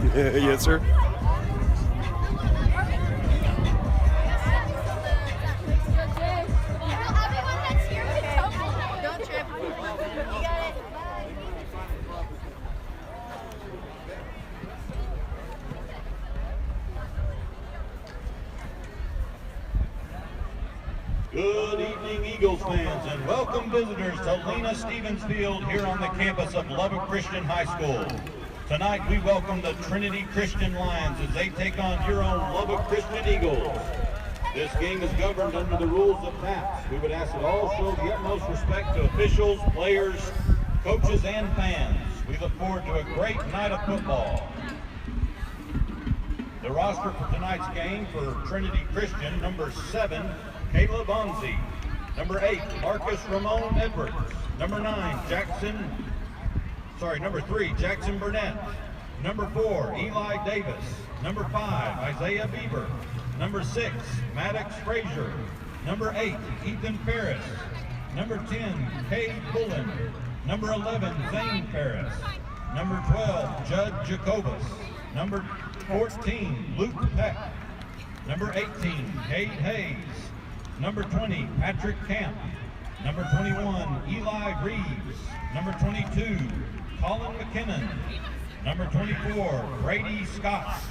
Yes, sir. Don't trip. You got it. Good evening, Eagles fans, and welcome visitors to Lena Stevens Field here on the campus of Lubbock Christian High School. Tonight, we welcome the Trinity Christian Lions as they take on your own Lubbock Christian Eagles. This game is governed under the rules of TAPS. We would ask that all show the utmost respect to officials, players, coaches, and fans. We look forward to a great night of football. The roster for tonight's game for Trinity Christian: number 7, Caleb Onzi; number 8, Marcus Ramon Edwards; number 3, Jackson Burnett; number 4, Eli Davis; number 5, Isaiah Bieber; number 6, Maddox Frazier; number 8, Ethan Ferris; number 10, Cade Bullen; number 11, Zane Ferris; number 12, Judd Jacobus; number 14, Luke Peck; number 18, Cade Hayes; number 20, Patrick Camp; number 21, Eli Reeves; number 22, Colin McKinnon; number 24, Brady Scott;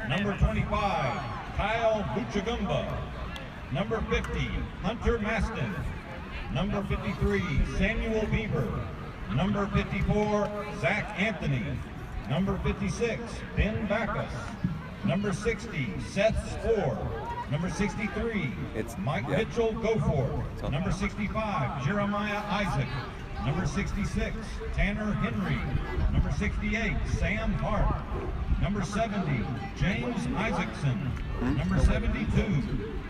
number 25, Kyle Buchagumba; number 50, Hunter Maston; number 53, Samuel Bieber; number 54, Zach Anthony; number 56, Ben Backus; number 60, Seth Spoor; number 63, Mike Mitchell Goforth; number 65, Jeremiah Isaac; number 66, Tanner Henry; number 68, Sam Hart; number 70, James Isaacson; number 72,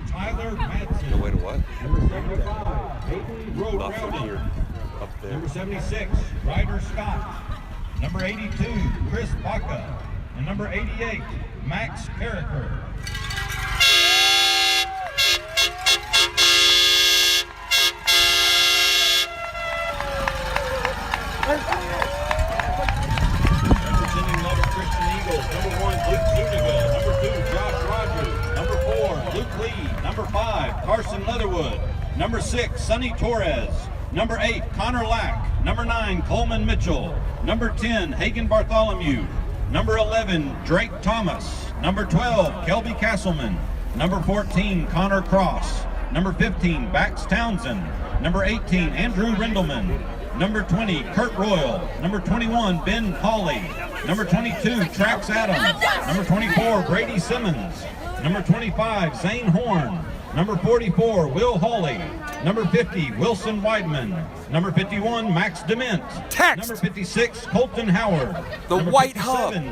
Tyler Madsen; No way to what? number 75, Hayden Rowden; Up there. number 76, Ryder Scott; number 82, Chris Baca; and number 88, Max Carricker. Representing Lubbock Christian Eagles, number 1, Luke Zuniga; number 2, Josh Rogers; number 4, Luke Lee; number 5, Carson Leatherwood; number 6, Sonny Torres; number 8, Connor Lack; number 9, Coleman Mitchell; number 10, Hagen Bartholomew; number 11, Drake Thomas; number 12, Kelby Castleman; number 14, Connor Cross; number 15, Bax Townsend; number 18, Andrew Rindleman; number 20, Kurt Royal; number 21, Ben Hawley; number 22, Trax Adams; number 24, Brady Simmons; number 25, Zane Horn; number 44, Will Hawley; number 50, Wilson Weidman; number 51, Max Dement; Text. number 56, Colton Howard; The number White 57,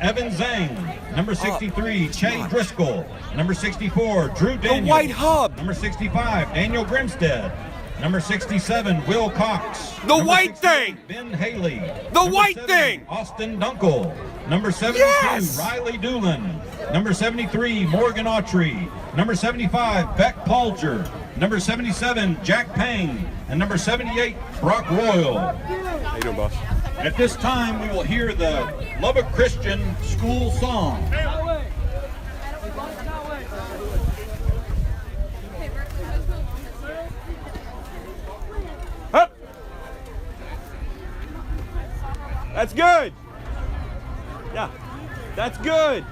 Evan Zhang; number 63, Che Driscoll; number 64, Drew Daniels; White Hub. number 65, Daniel Grimstead; number 67, Will Cox; The number White 68, Thing. Ben Haley; The number White 70, Thing. Austin Dunkel; number 72, Yes. Riley Doolin; number 73, Morgan Autry; number 75, Beck Palger; number 77, Jack Payne; and number 78, Brock Royal. How you doing, boss? At this time, we will hear the Lubbock Christian School Song. Up. That's good. Yeah, that's good.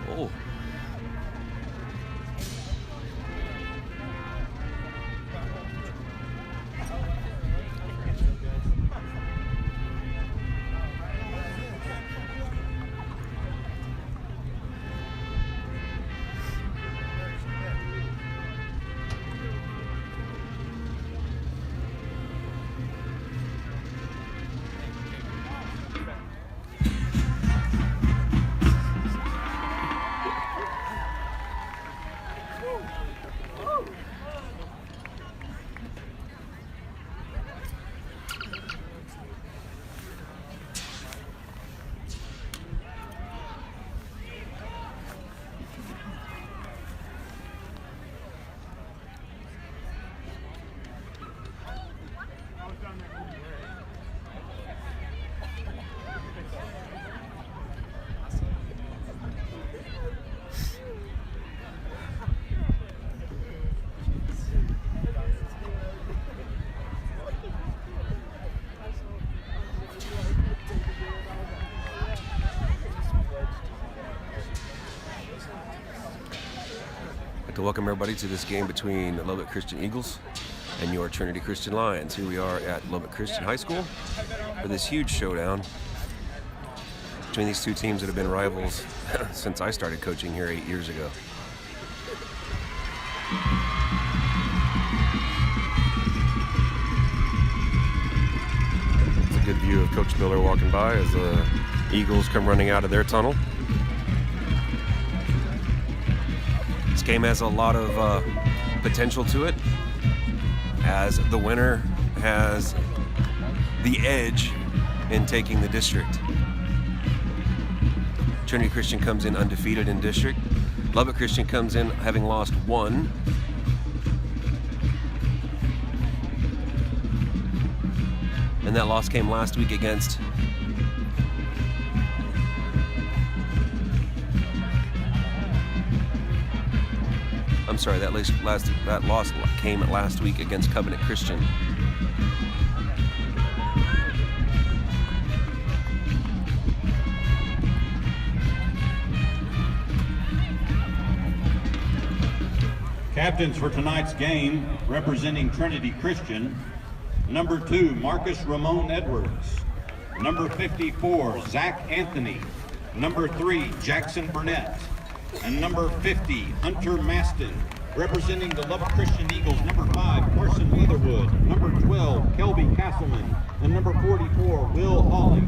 Oh. to welcome everybody to this game between the Lubbock Christian Eagles and your Trinity Christian Lions. Here we are at Lubbock Christian High School for this huge showdown between these two teams that have been rivals since I started coaching here 8 years ago. It's a good view of Coach Miller walking by as the Eagles come running out of their tunnel. This game has a lot of potential to it, as the winner has the edge in taking the district. Trinity Christian comes in undefeated in district. Lubbock Christian comes in having lost one. And that loss came last week against that loss came last week against Covenant Christian. Captains for tonight's game, representing Trinity Christian, number 2, Marcus Ramon Edwards. Number 54, Zach Anthony. Number 3, Jackson Burnett. And number 50, Hunter Maston. Representing the Lubbock Christian Eagles, number 5, Carson Leatherwood. Number 12, Kelby Castleman. And number 44, Will Hawley.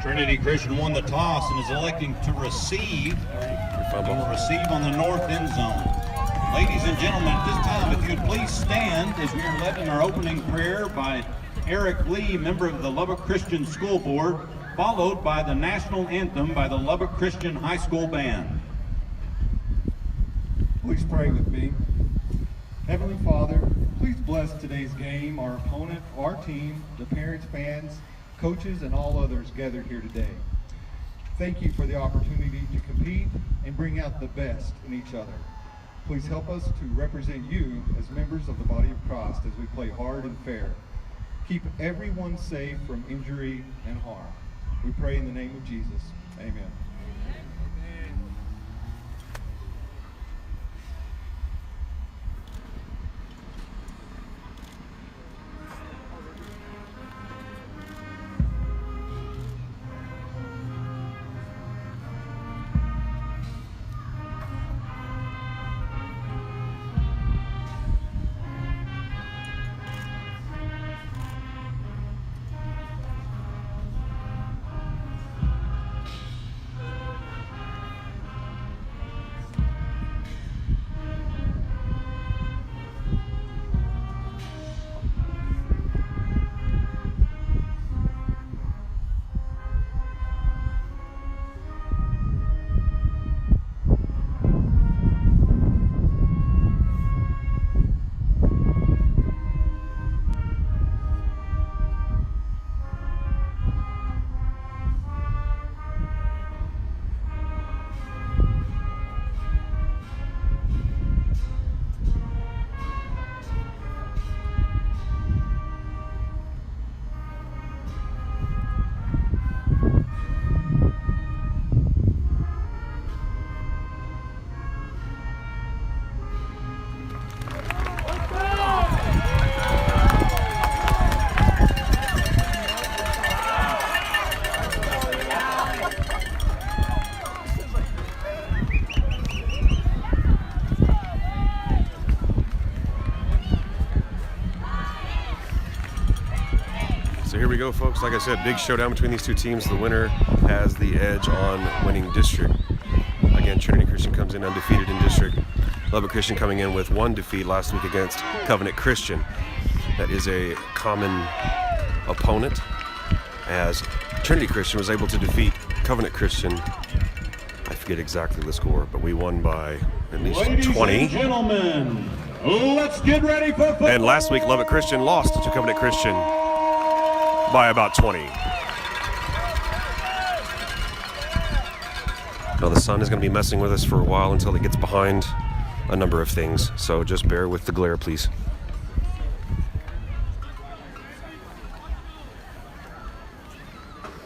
Trinity Christian won the toss and is electing to receive. Will receive on the north end zone. Ladies and gentlemen, at this time, if you'd please stand as we are led in our opening prayer by Eric Lee, member of the Lubbock Christian School Board, followed by the national anthem by the Lubbock Christian High School Band. Please pray with me. Heavenly Father, please bless today's game, our opponent, our team, the parents, fans, coaches, and all others gathered here today. Thank you for the opportunity to compete and bring out the best in each other. Please help us to represent you as members of the body of Christ as we play hard and fair. Keep everyone safe from injury and harm. We pray in the name of Jesus. Amen. So here we go, folks. Like I said, big showdown between these two teams. The winner has the edge on winning district. Again, Trinity Christian comes in undefeated in district. Lubbock Christian coming in with 1 defeat last week against Covenant Christian. That is a common opponent, as Trinity Christian was able to defeat Covenant Christian. I forget exactly the score, but we won by at least 20. Ladies and gentlemen, let's get ready for football. And last week, Lubbock Christian lost to Covenant Christian by about 20. Now the sun is going to be messing with us for a while until it gets behind a number of things, so just bear with the glare, please.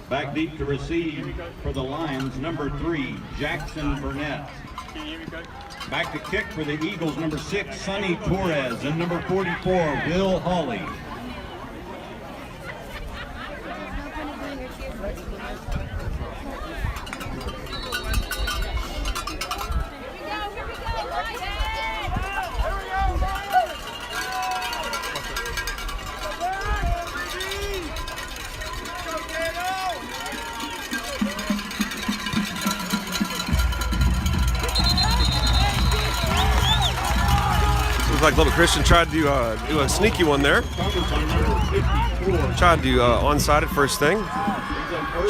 Back deep to receive for the Lions, number 3, Jackson Burnett. Back to kick for the Eagles, number 6, Sonny Torres, and number 44, Will Hawley. Like Lubbock Christian tried to do a sneaky one there. Tried to onside it first thing.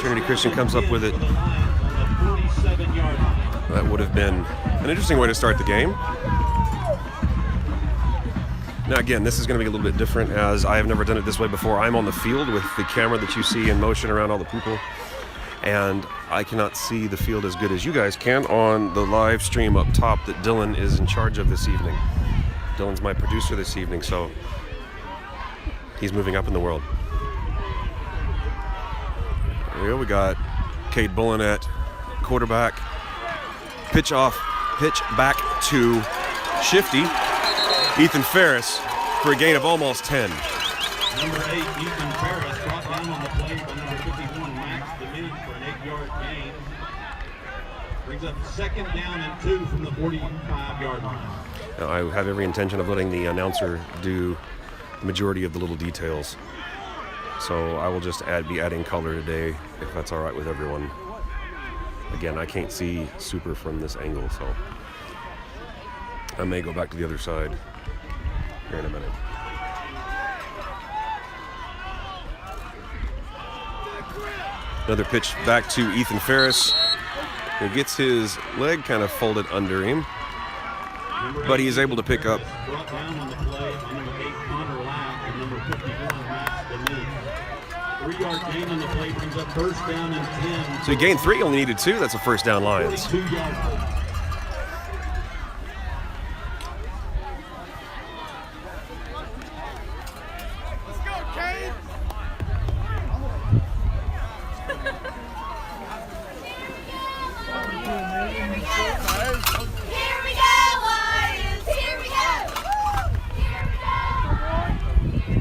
Trinity Christian comes up with it. That would have been an interesting way to start the game. Now again, this is going to be a little bit different, as I have never done it this way before. I'm on the field with the camera that you see in motion around all the people, and I cannot see the field as good as you guys can on the live stream up top that Dylan is in charge of this evening. Dylan's my producer this evening, so he's moving up in the world. There we go. We got Cade Bullen at quarterback. Pitch back to Shifty. Ethan Ferris for a gain of almost 10. Number 8, Ethan Ferris, brought down on the play by number 51, Max Dominic, for an 8-yard gain. Brings up 2nd down and 2 from the 45-yard line. Now, I have every intention of letting the announcer do the majority of the little details. So I will just be adding color today, if that's all right with everyone. Again, I can't see super from this angle, so I may go back to the other side here in a minute. Another pitch back to Ethan Ferris, who gets his leg kind of folded under him, but he is able to pick up. Brought down on the play by number 8, Connor Lack, and number 51, Max Dominic. 3-yard gain on the play brings up 1st down and 10. So he gained 3, only needed 2. That's a 1st down, Lions. 2-yard.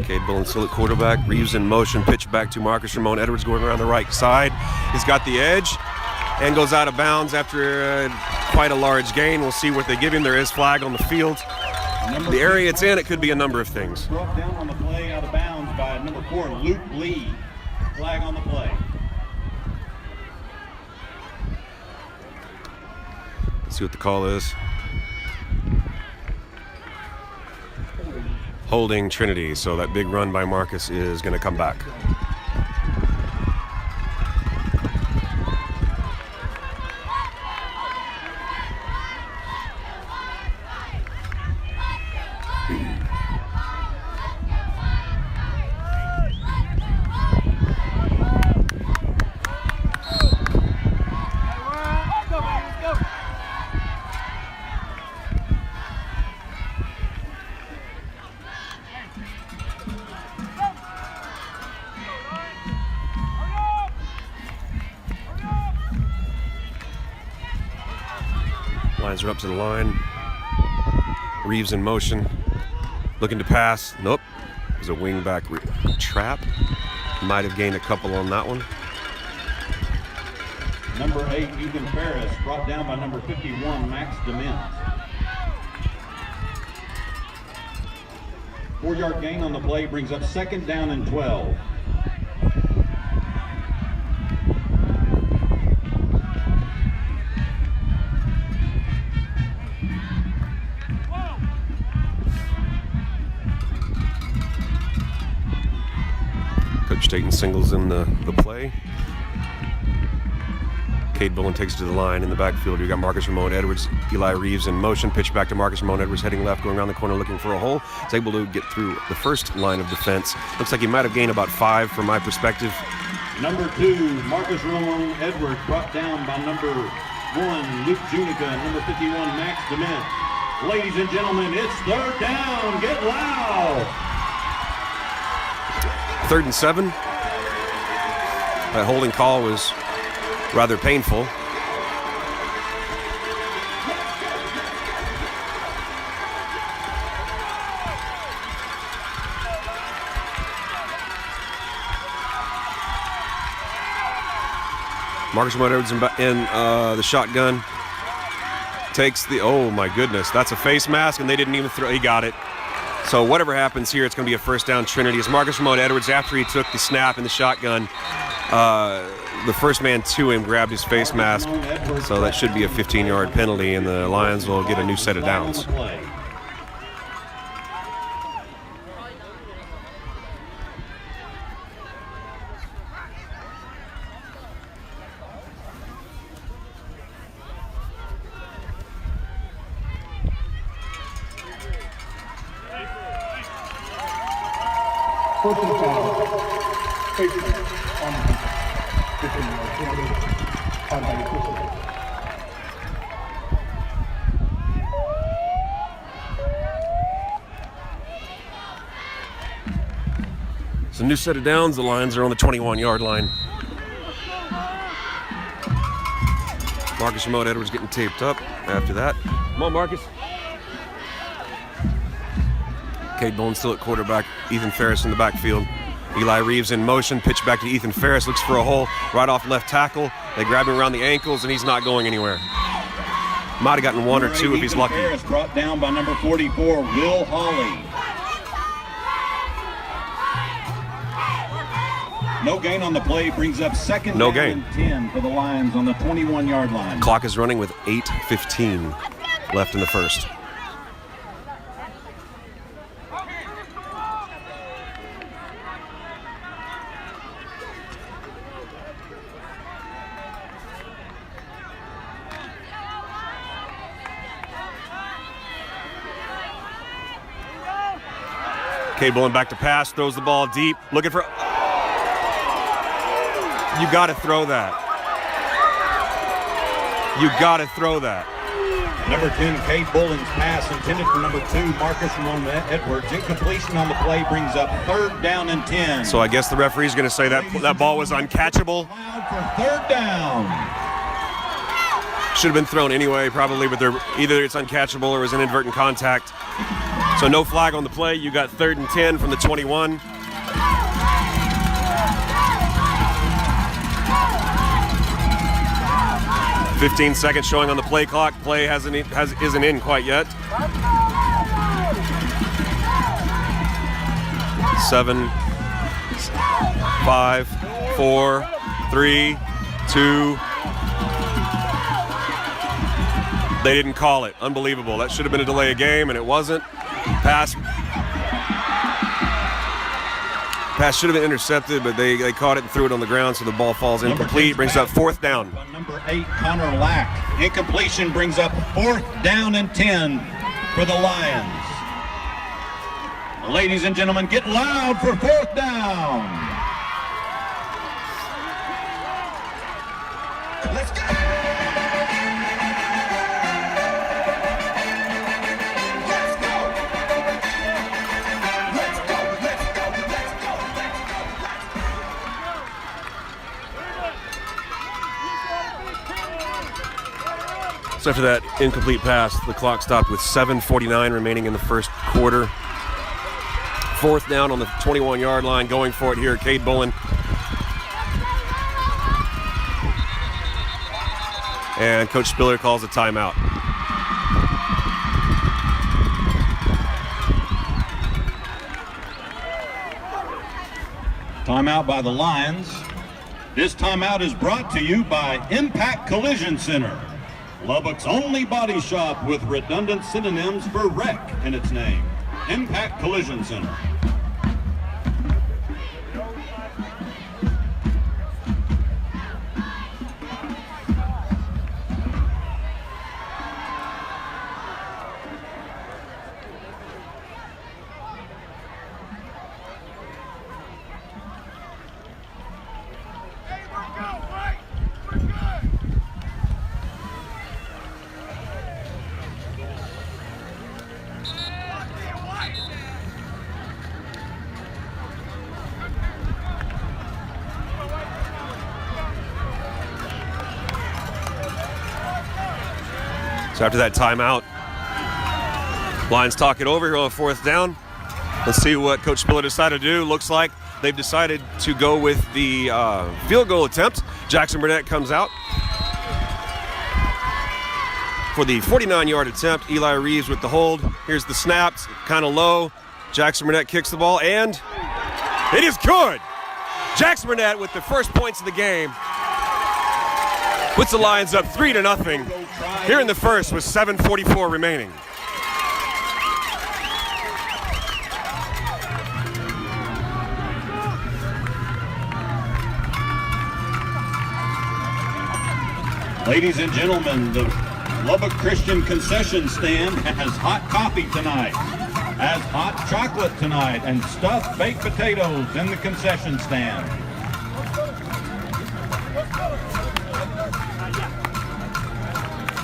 Cade Bullen still at quarterback. Reeves in motion. Pitch back to Marcus Ramon. Edwards going around the right side. He's got the edge and goes out of bounds after quite a large gain. We'll see what they give him. There is flag on the field. The area it's in, it could be a number of things. Brought down on the play, out of bounds by number 4, Luke Lee. Flag on the play. Let's see what the call is. Holding Trinity, so that big run by Marcus is going to come back. Lions are up to the line. Reeves in motion, looking to pass. Nope. There's a wing-back trap. Might have gained a couple on that one. Number 8, Ethan Ferris, brought down by number 51, Max Dement. 4-yard gain on the play brings up 2nd down and 12. Coach Staten singles in the play. Cade Bullen takes it to the line in the backfield. You got Marcus Ramon Edwards, Eli Reeves in motion. Pitch back to Marcus Ramon Edwards, heading left, going around the corner looking for a hole. He's able to get through the first line of defense. Looks like he might have gained about 5 from my perspective. Number 2, Marcus Ramon Edwards, brought down by number 1, Luke Junica, and number 51, Max Dement. Ladies and gentlemen, it's 3rd down. Get loud. 3rd and 7. That holding call was rather painful. Marcus Ramon Edwards in the shotgun. Takes the, oh my goodness, that's a face mask, and they didn't even throw, he got it. So whatever happens here, it's going to be a first down Trinity. As Marcus Ramon Edwards, after he took the snap in the shotgun, the first man to him grabbed his face mask. So that should be a 15-yard penalty, and the Lions will get a new set of downs. It's a new set of downs. The Lions are on the 21-yard line. Marcus Ramon Edwards getting taped up after that. Come on, Marcus. Cade Bullen still at quarterback. Ethan Ferris in the backfield. Eli Reeves in motion. Pitch back to Ethan Ferris. Looks for a hole right off left tackle. They grab him around the ankles, and he's not going anywhere. Might have gotten 1 or 2 if he's lucky. Ferris brought down by number 44, Will Hawley. No gain on the play, brings up 2nd No down gain. and 10 for the Lions on the 21-yard line. Clock is running with 8:15 left in the first. Cade Bullen back to pass, throws the ball deep, looking for... You got to throw that. You got to throw that. Number 10, Cade Bullen's pass intended for number 2, Marcus Ramon Edwards. Incompletion on the play brings up 3rd down and 10. So I guess the referee's going to say that ball was uncatchable. Allowed for 3rd down. Should have been thrown anyway, probably, but either it's uncatchable or it was inadvertent contact. So no flag on the play. You got 3rd and 10 from the 21. "15 seconds showing on the play clock. Play isn't in quite yet. 7, 5, 4, 3, 2. They didn't call it. Unbelievable. That should have been a delay of game, and it wasn't. Pass should have been intercepted, but they caught it and threw it on the ground, so the ball falls incomplete. Brings up 4th down. Number 8, Connor Lack. Incompletion brings up 4th down and 10 for the Lions. Ladies and gentlemen, get loud for 4th down. Let's go. So after that incomplete pass, the clock stopped with 7:49 remaining in the first quarter. 4th down on the 21-yard line, going for it here, Cade Bullen. And Coach Spiller calls a timeout. Timeout by the Lions. This timeout is brought to you by Impact Collision Center, Lubbock's only body shop with redundant synonyms for wreck in its name. Impact Collision Center. So after that timeout, Lions talk it over here on 4th down. Let's see what Coach Spiller decided to do. Looks like they've decided to go with the field goal attempt. Jackson Burnett comes out for the 49-yard attempt. Eli Reeves with the hold. Here's the snap, kind of low. Jackson Burnett kicks the ball, and it is good. Jackson Burnett with the first points of the game puts the Lions up 3-0 here in the first with 7:44 remaining. Ladies and gentlemen, the Lubbock Christian concession stand has hot coffee tonight, has hot chocolate tonight, and stuffed baked potatoes in the concession stand.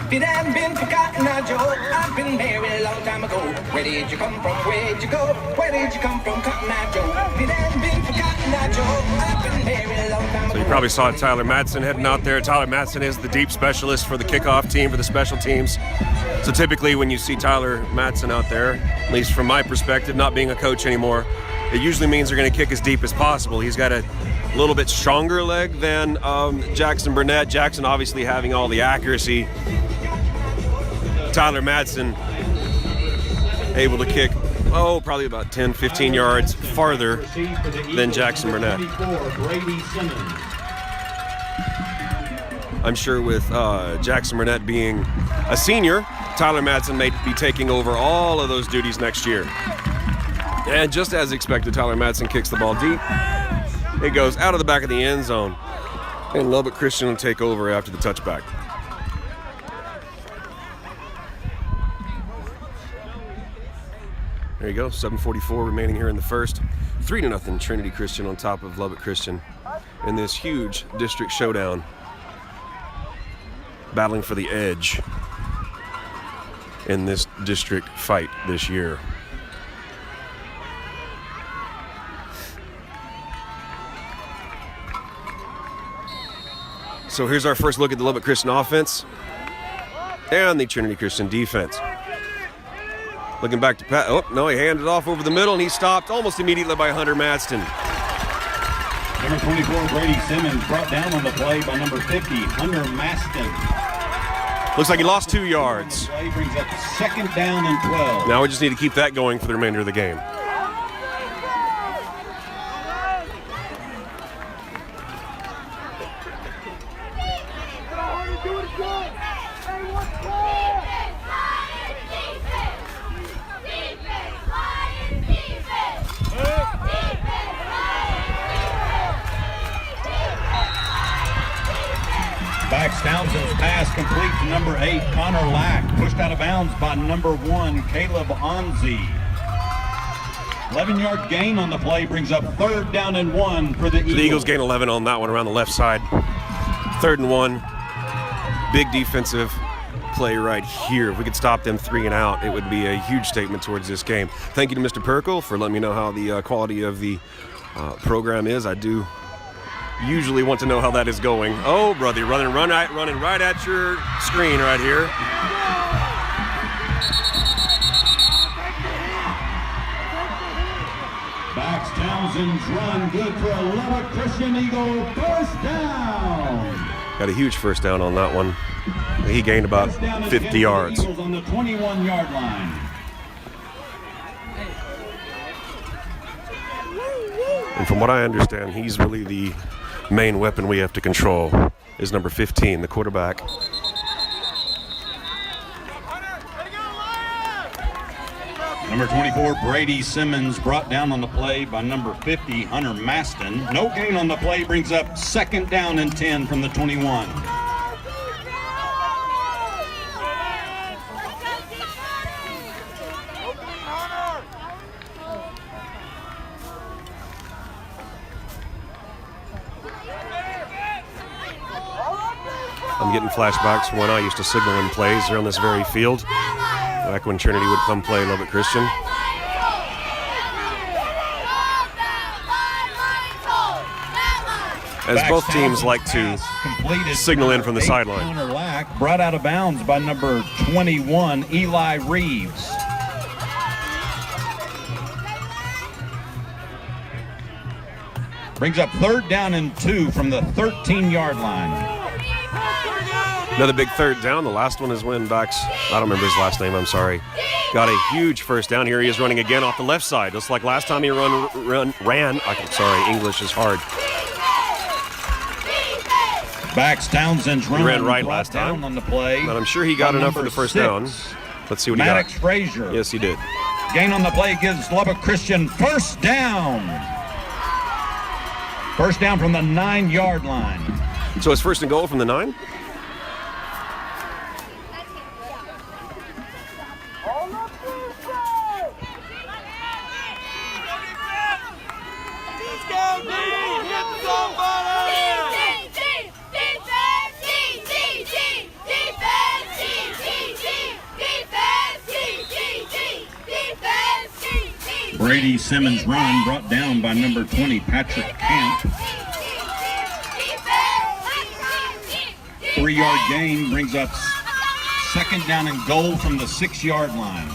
It hadn't been forgotten now, Joe. I've been married a long time ago. Where did you come from? Where'd you go? Where did you come from, Cotton Eye Joe? It hadn't been forgotten now, Joe. I've been married a long time ago. So you probably saw Tyler Madsen heading out there. Tyler Madsen is the deep specialist for the kickoff team, for the special teams. So typically when you see Tyler Madsen out there, at least from my perspective, not being a coach anymore, it usually means they're going to kick as deep as possible. He's got a little bit stronger leg than Jackson Burnett. Jackson obviously having all the accuracy. Tyler Madsen able to kick, probably about 10, 15 yards farther than Jackson Burnett. I'm sure with Jackson Burnett being a senior, Tyler Madsen may be taking over all of those duties next year. And just as expected, Tyler Madsen kicks the ball deep. It goes out of the back of the end zone. And Lubbock Christian will take over after the touchback. There you go, 7:44 remaining here in the first. 3-0 Trinity Christian on top of Lubbock Christian in this huge district showdown. Battling for the edge in this district fight this year. So here's our first look at the Lubbock Christian offense and the Trinity Christian defense. Looking back to Pat. Oh, no, he handed it off over the middle, and he stopped almost immediately by Hunter Madston. Number 24, Brady Simmons, brought down on the play by number 50, Hunter Maston. Looks like he lost 2 yards. Play brings up 2nd down and 12. Now we just need to keep that going for the remainder of the game. Townsend's pass complete to number 8, Connor Lack. Pushed out of bounds by number 1, Caleb Onzi. 11-yard gain on the play brings up 3rd down and 1 for the Eagles. The Eagles gain 11 on that one around the left side. 3rd and 1. Big defensive play right here. If we could stop them 3 and out, it would be a huge statement towards this game. Thank you to Mr. Perkle for letting me know how the quality of the program is. I do usually want to know how that is going. Oh, brother, running right at your screen right here. Bax Townsend's run good for a Lubbock Christian Eagle first down. Got a huge first down on that one. He gained about 50 yards. Eagles on the 21-yard line. And from what I understand, he's really the main weapon we have to control is number 15, the quarterback. Number 24, Brady Simmons, brought down on the play by number 50, Hunter Maston. No gain on the play brings up 2nd down and 10 from the 21. I'm getting flashbacks from when I used to signal in plays here on this very field, back when Trinity would come play Lubbock Christian. as both teams like to signal in from the sideline. Connor Lack brought out of bounds by number 21, Eli Reeves. Brings up 3rd down and 2 from the 13-yard line. Another big 3rd down. The last one is when Bax, I don't remember his last name, I'm sorry, got a huge first down. Here he is running again off the left side, just like last time he ran. I'm sorry, English is hard. Bax Townsend's run. He ran right last time on the play. But I'm sure he got enough for the first down. Let's see what he got. Maddox Frazier. Yes, he did. Gain on the play gives Lubbock Christian first down. First down from the 9-yard line. So it's 1st and goal from the 9? Brady Simmons' run brought down by number 20, Patrick Camp. 3-yard gain brings up 2nd down and goal from the 6-yard line.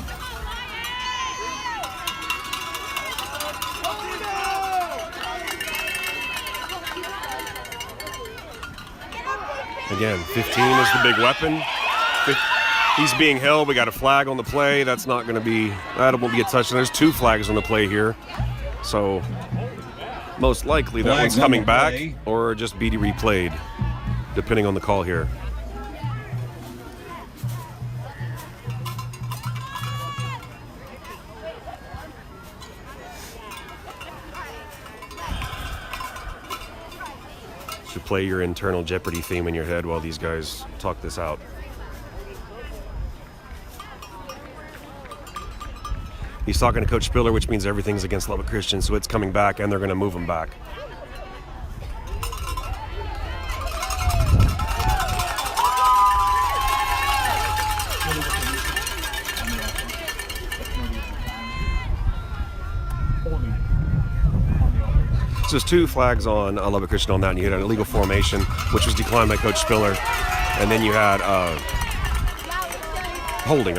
Again, 15 is the big weapon. He's being held. We got a flag on the play. That won't be a touchdown. There's 2 flags on the play here. So most likely that one's coming back or just be replayed, depending on the call here. Should play your internal Jeopardy theme in your head while these guys talk this out. He's talking to Coach Spiller, which means everything's against Lubbock Christian, so it's coming back, and they're going to move him back. So there's 2 flags on Lubbock Christian on that, and you had an illegal formation, which was declined by Coach Spiller, and then you had holding,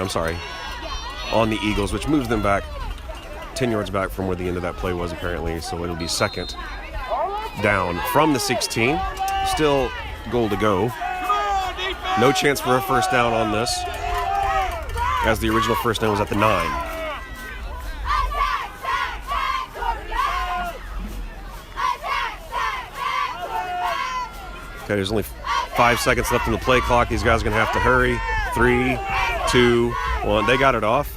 on the Eagles, which moves them back 10 yards back from where the end of that play was apparently, so it'll be 2nd down from the 16. Still goal to go. No chance for a first down on this, as the original first down was at the 9. Okay, there's only 5 seconds left on the play clock. These guys are going to have to hurry. 3, 2, 1. They got it off.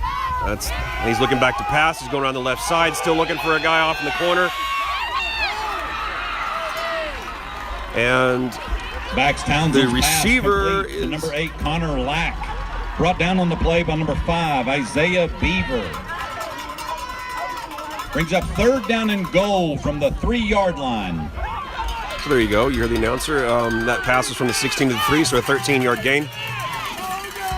He's looking back to pass. He's going around the left side, still looking for a guy off in the corner. And Bax Townsend's the receiver is to number 8, Connor Lack. Brought down on the play by number 5, Isaiah Beaver. Brings up 3rd down and goal from the 3-yard line. So there you go. You heard the announcer. That pass was from the 16 to the 3, so a 13-yard gain.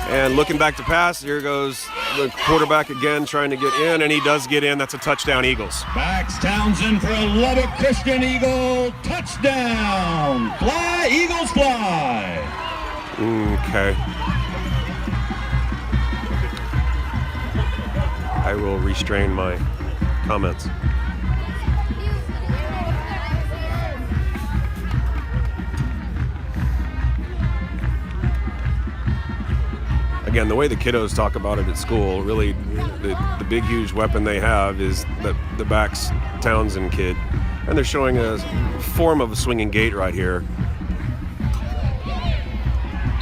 And looking back to pass, here goes the quarterback again trying to get in, and he does get in. That's a touchdown, Eagles. Bax Townsend for a Lubbock Christian Eagle touchdown. Fly, Eagles fly. Okay. I will restrain my comments. Again, the way the kiddos talk about it at school, really the big, huge weapon they have is the Bax Townsend kid. And they're showing a form of a swinging gait right here.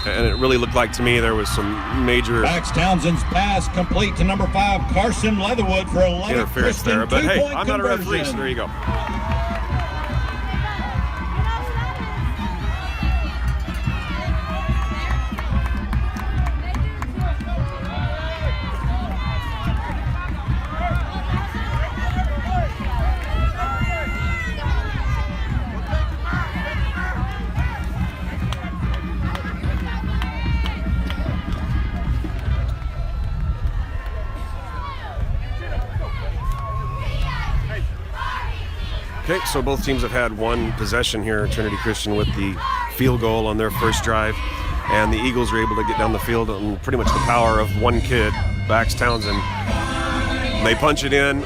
And it really looked like to me there was some major Bax Townsend's pass complete to number 5, Carson Leatherwood for a Lubbock interference Christian there. But hey, two-point I'm not a referee, so conversion. there you go. Okay, so both teams have had one possession here. Trinity Christian with the field goal on their first drive, and the Eagles are able to get down the field on pretty much the power of one kid, Bax Townsend. They punch it in.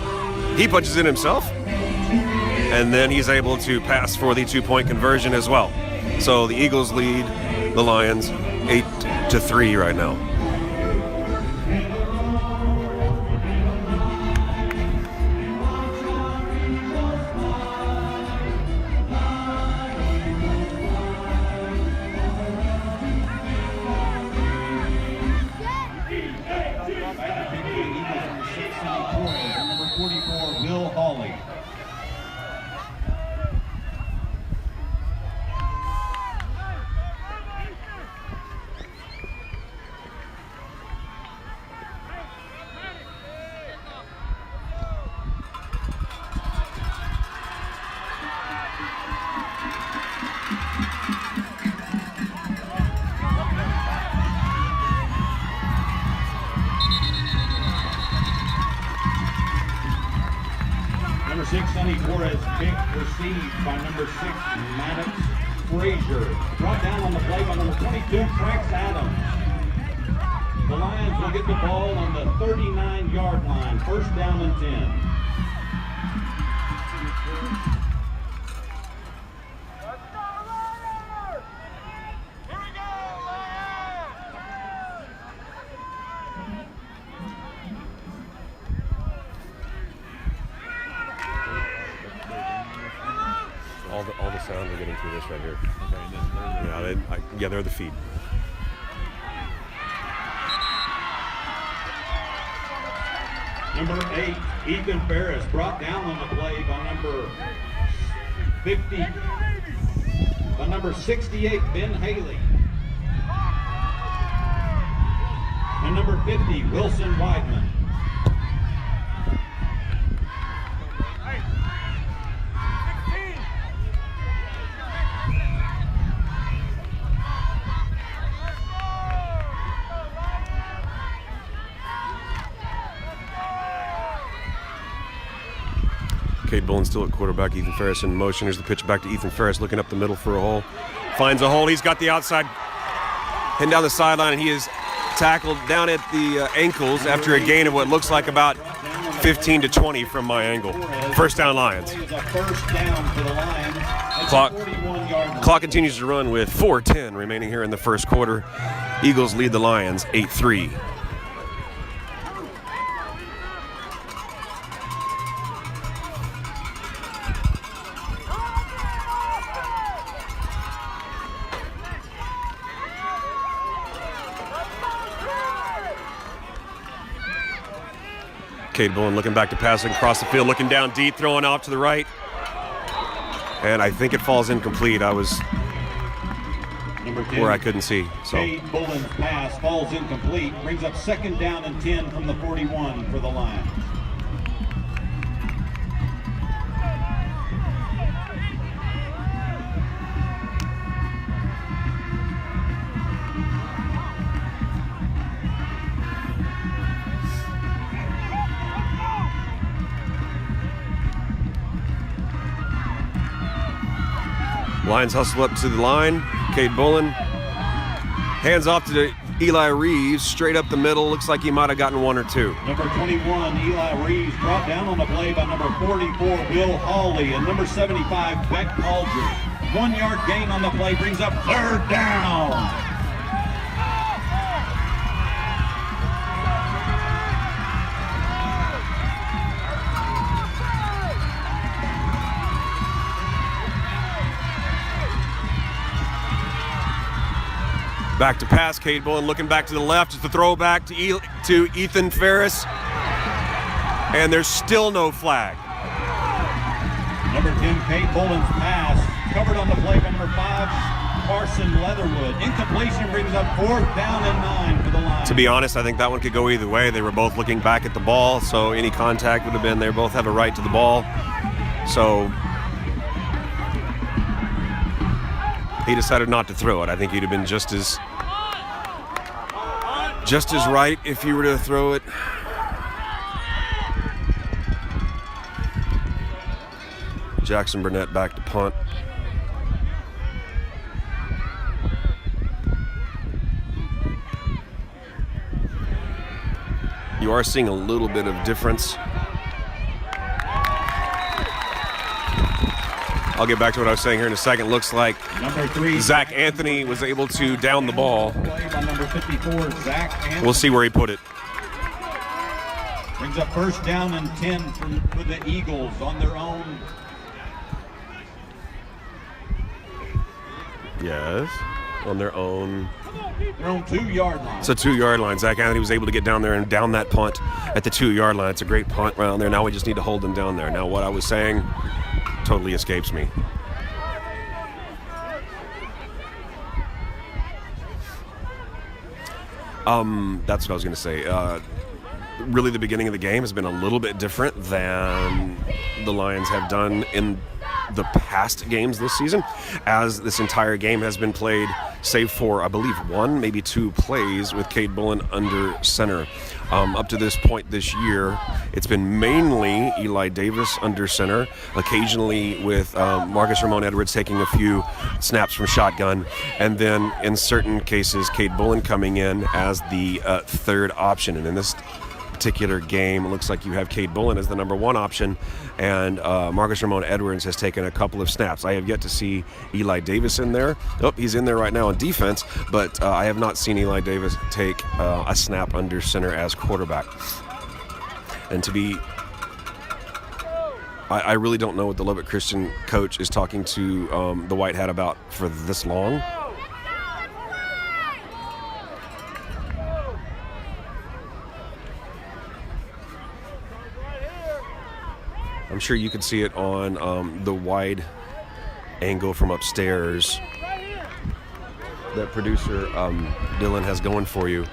He punches in himself, and then he's able to pass for the 2-point conversion as well. So the Eagles lead the Lions 8-3 right now. Number 6, Sonny Torres, pick received by number 6, Maddox Frazier. Brought down on the play by number 22, Trax Adams. The Lions will get the ball on the 39-yard line, first down and 10. All the sound we're getting through this right here. Yeah, they're the feed. Number 8, Ethan Ferris, brought down on the play by number 50, by number 68, Ben Haley. And number 50, Wilson Weidman. Cade Bullen still at quarterback. Ethan Ferris in motion. Here's the pitch back to Ethan Ferris, looking up the middle for a hole. Finds a hole. He's got the outside, heading down the sideline, and he is tackled down at the ankles after a gain of what looks like about 15 to 20 from my angle. First down, Lions. Clock continues to run with 4:10 remaining here in the first quarter. Eagles lead the Lions 8-3. Cade Bullen looking back to passing across the field, looking down deep, throwing off to the right. And I think it falls incomplete. I was where I couldn't see. So Cade Bullen's pass falls incomplete, brings up second down and 10 from the 41 for the Lions. Lions hustle up to the line. Cade Bullen hands off to Eli Reeves, straight up the middle. Looks like he might have gotten one or two. Number 21, Eli Reeves, brought down on the play by number 44, Will Hawley, and number 75, Beck Alger. 1 yard gain on the play brings up third down. Back to pass, Cade Bullen looking back to the left. It's the throwback to Ethan Ferris. And there's still no flag. Number 10, Cade Bullen's pass, covered on the play by number 5, Carson Leatherwood. Incompletion brings up fourth down and 9 for the Lions. To be honest, I think that one could go either way. They were both looking back at the ball, so any contact would have been, they both have a right to the ball. So he decided not to throw it. I think he'd have been just as right if you were to throw it. Jackson Burnett back to punt. You are seeing a little bit of difference. I'll get back to what I was saying here in a second. Looks like Number 3, Zach Anthony was able to down the ball. play by number 54, Zach Anthony. We'll see where he put it. Brings up first down and 10 for the Eagles on their own. Yes, on their own. Their own 2-yard line. It's a 2-yard line. Zach Anthony was able to get down there and down that punt at the 2-yard line. It's a great punt around there. Now we just need to hold them down there. Now what I was saying totally escapes me. That's what I was going to say. Really, the beginning of the game has been a little bit different than the Lions have done in the past games this season, as this entire game has been played, save for, I believe, 1, maybe 2 plays with Cade Bullen under center. Up to this point this year, it's been mainly Eli Davis under center, occasionally with Marcus Ramon Edwards taking a few snaps from shotgun, and then in certain cases, Cade Bullen coming in as the third option. And in this particular game, it looks like you have Cade Bullen as the number 1 option, and Marcus Ramon Edwards has taken a couple of snaps. I have yet to see Eli Davis in there. Oh, he's in there right now on defense, but I have not seen Eli Davis take a snap under center as quarterback. And to be, I really don't know what the Lubbock Christian coach is talking to the White Hat about for this long. I'm sure you can see it on the wide angle from upstairs that producer Dylan has going for you.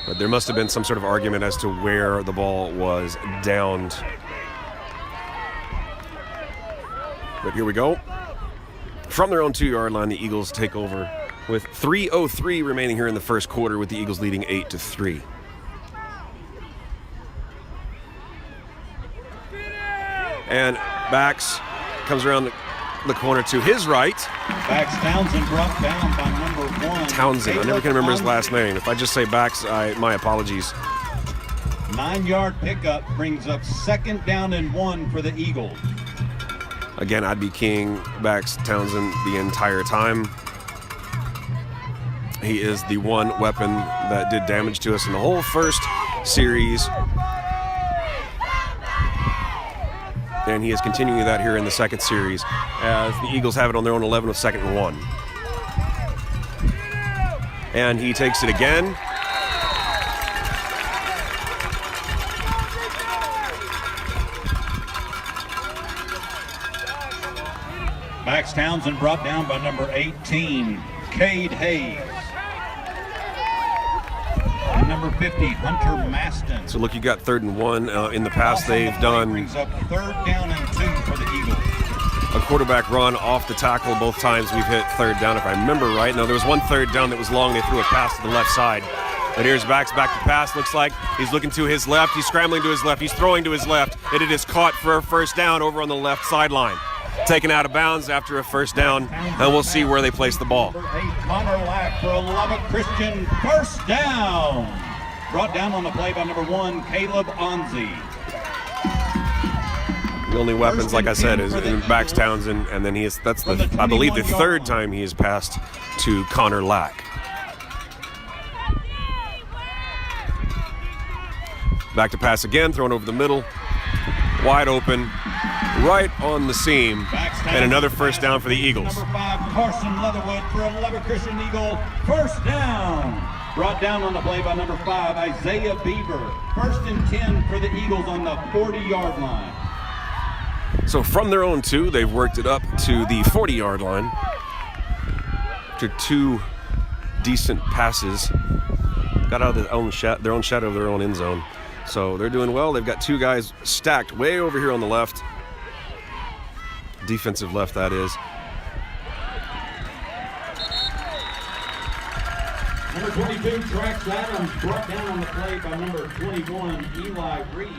But there must have been some sort of argument as to where the ball was downed. But here we go. From their own 2-yard line, the Eagles take over with 3:03 remaining here in the first quarter, with the Eagles leading 8-3. And Bax comes around the corner to his right. Bax Townsend brought down by number 1. Townsend. I never can remember his last name. If I just say Bax, my apologies. 9-yard pickup brings up 2nd down and 1 for the Eagles. Again, I'd be keying Bax Townsend the entire time. He is the one weapon that did damage to us in the whole first series. And he is continuing that here in the second series, as the Eagles have it on their own 11 with 2nd and 1. And he takes it again. Bax Townsend brought down by number 18, Cade Hayes. And number 50, Hunter Maston. So look, you got 3rd and 1. In the past, they've done brings up 3rd down and 2 for the Eagles. a quarterback run off the tackle both times we've hit 3rd down, if I remember right. No, there was one 3rd down that was long. They threw a pass to the left side. But here's Bax back to pass. Looks like he's looking to his left. He's scrambling to his left. He's throwing to his left. And it is caught for a 1st down over on the left sideline. Taken out of bounds after a 1st down, and we'll see where they place the ball. Number 8, Connor Lack for a Lubbock Christian 1st down. Brought down on the play by number 1, Caleb Onzi. The only weapons, like I said, is Bax Townsend, and then that's I believe the 3rd time he has passed to Connor Lack. Back to pass again, thrown over the middle, wide open, right on the seam, and another 1st down for the Eagles. Number 5, Carson Leatherwood for a Lubbock Christian Eagle 1st down. Brought down on the play by number 5, Isaiah Beaver. 1st and 10 for the Eagles on the 40-yard line. So from their own 2, they've worked it up to the 40-yard line after 2 decent passes. Got out of their own shadow of their own end zone. So they're doing well. They've got 2 guys stacked way over here on the left. Defensive left, that is. Number 22, Trax Adams, brought down on the play by number 21, Eli Reeves.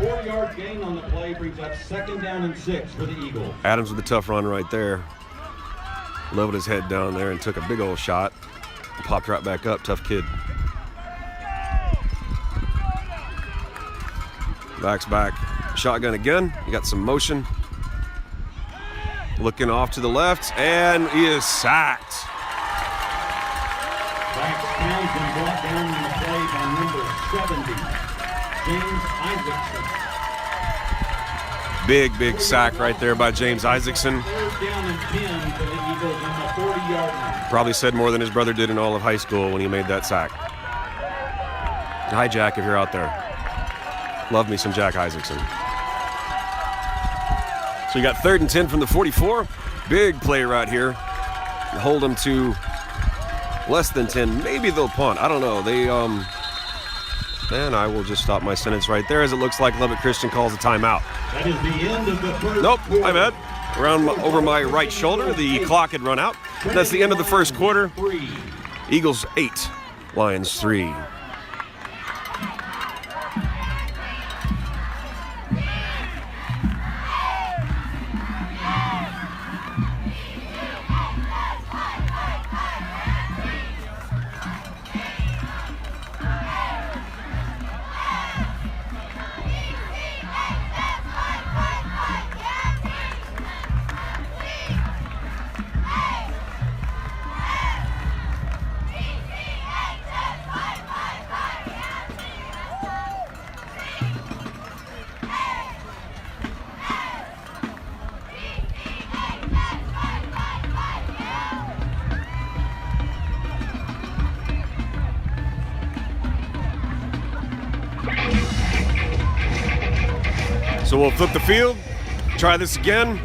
4-yard gain on the play brings up 2nd down and 6 for the Eagles. Adams with a tough run right there. Leveled his head down there and took a big old shot. Popped right back up. Tough kid. Backs back. Shotgun again. He got some motion. Looking off to the left, and he is sacked. Max Townsend brought down on the play by number 70, James Isaacson. Big sack right there by James Isaacson. 3rd down and 10 for the Eagles on the 40-yard line. Probably said more than his brother did in all of high school when he made that sack. Hi, Jack, if you're out there. Love me some Jack Isaacson. So you got 3rd and 10 from the 44. Big play right here. Hold them to less than 10. Maybe they'll punt. I don't know. And I will just stop my sentence right there as it looks like Lubbock Christian calls a timeout. That is the end of the first Nope, quarter. my bad. Over my right shoulder, the clock had run out. That's the end of the first quarter. Eagles 8, Lions 3. So we'll flip the field, try this again.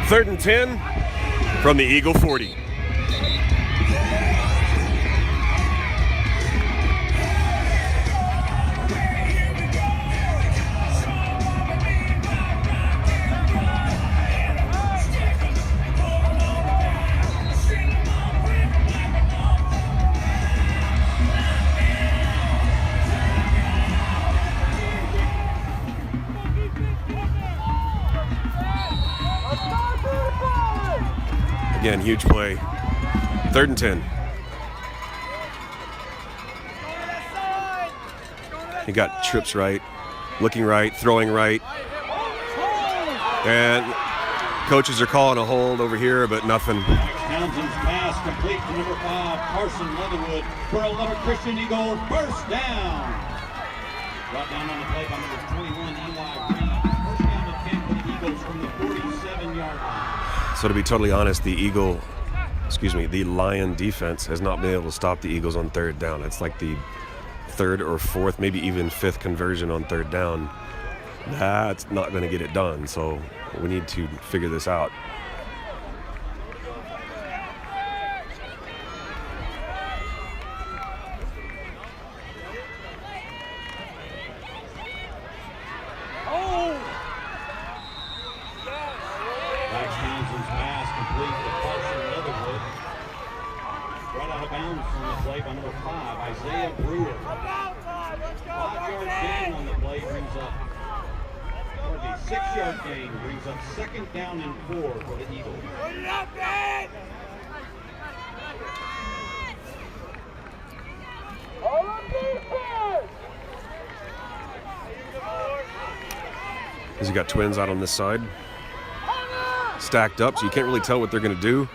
3rd and 10 from the Eagle 40. Again, huge play. 3rd and 10. He got trips right, looking right, throwing right. And coaches are calling a hold over here, but nothing. Townsend's pass complete to number 5, Carson Leatherwood, for a Lubbock Christian Eagle first down. Brought down on the play by number 21, Eli Reed. First down and 10 for the Eagles from the 47-yard line. So to be totally honest, the Lion defense has not been able to stop the Eagles on 3rd down. It's like the 3rd or 4th, maybe even 5th conversion on 3rd down. That's not going to get it done, so we need to figure this out. Gain brings up 2nd down and 4 for the Eagles. As you got twins out on this side, stacked up, so you can't really tell what they're going to do.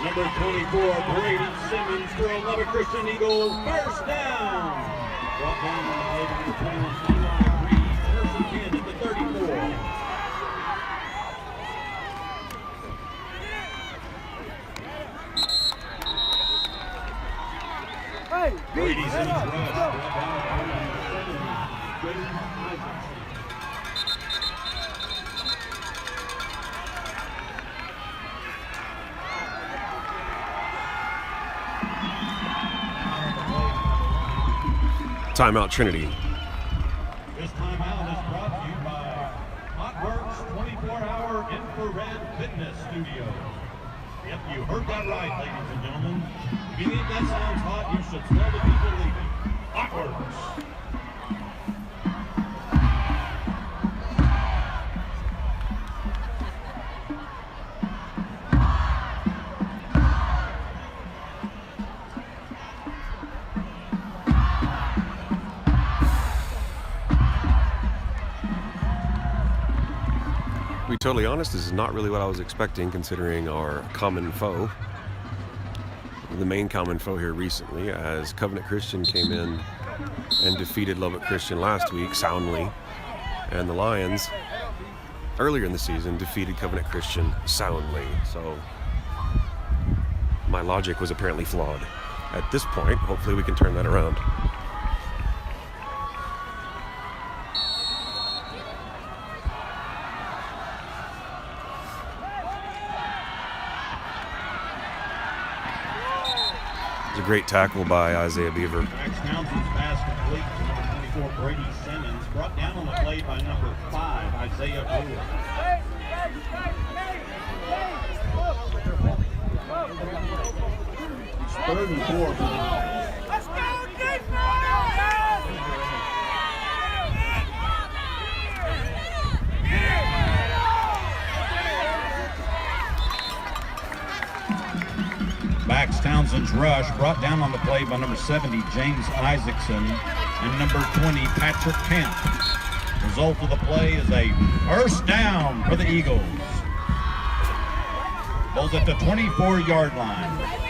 Number 24, Brady Simmons for a Lubbock Christian Eagle first down. Brought down on the play by number 21, Eli Reed. 1st and 10 at the 34. Brady Simmons rush. Brought down on the 70, James Isaacson. Timeout, Trinity. This timeout is brought to you by Hotworks 24-hour infrared fitness studio. If you heard that right, ladies and gentlemen. If you think that sounds hot, you should smell the people leaving. Hotworks. To be totally honest, this is not really what I was expecting considering our common foe. The main common foe here recently, as Covenant Christian came in and defeated Lubbock Christian last week soundly, and the Lions earlier in the season defeated Covenant Christian soundly. So my logic was apparently flawed. At this point, hopefully we can turn that around. It's a great tackle by Isaiah Beaver. Max Townsend's pass complete to number 24, Brady Simmons. Brought down on the play by number 5, Isaiah Brewer. It's 3rd and 4 for the Let's go, defense! Max Townsend's rush brought down on the play by number 70, James Isaacson, and number 20, Patrick Camp. Result of the play is a first down for the Eagles. Ball's at the 24-yard line.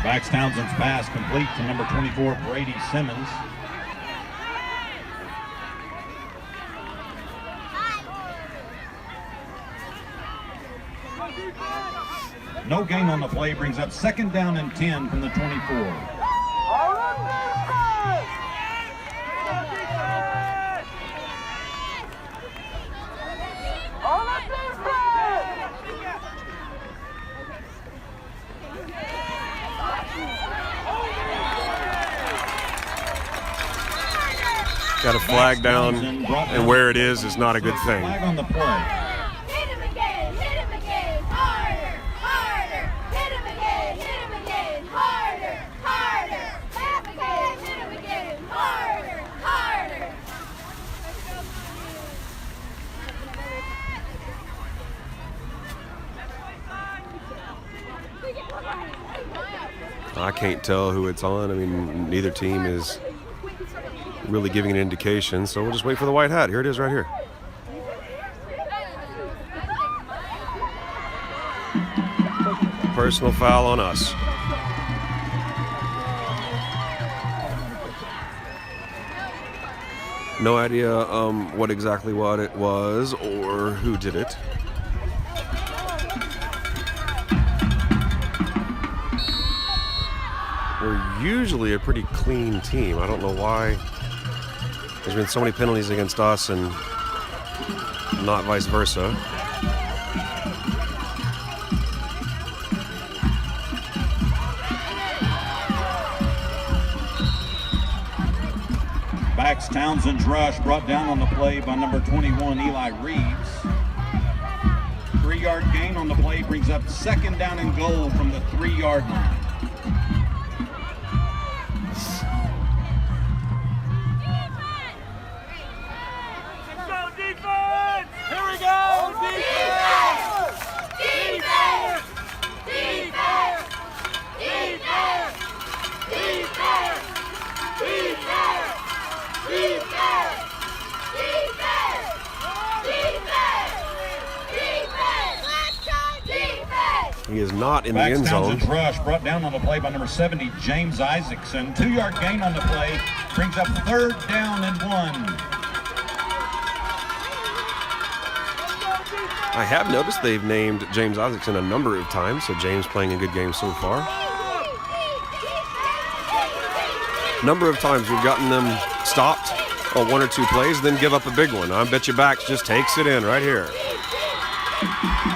Max Townsend's pass complete to number 24, Brady Simmons. No gain on the play, brings up 2nd down and 10 from the 24. Got a flag down, and where it is not a good thing. Flag on the play. Hit him again, harder, harder, hit him again, harder, harder, hit him again, harder, harder. I can't tell who it's on. I mean, neither team is really giving an indication, so we'll just wait for the white hat. Here it is right here. Personal foul on us. No idea what exactly what it was or who did it. We're usually a pretty clean team. I don't know why there's been so many penalties against us and not vice versa. Max Townsend's rush brought down on the play by number 21, Eli Reeves. 3-yard gain on the play brings up 2nd down and goal from the 3-yard line. He is not in the end zone. Townsend's rush brought down on the play by number 70, James Isaacson. 2-yard gain on the play brings up 3rd down and 1. I have noticed they've named James Isaacson a number of times, so James playing a good game so far. Number of times we've gotten them stopped on 1 or 2 plays, then give up a big one. I bet you Bax just takes it in right here.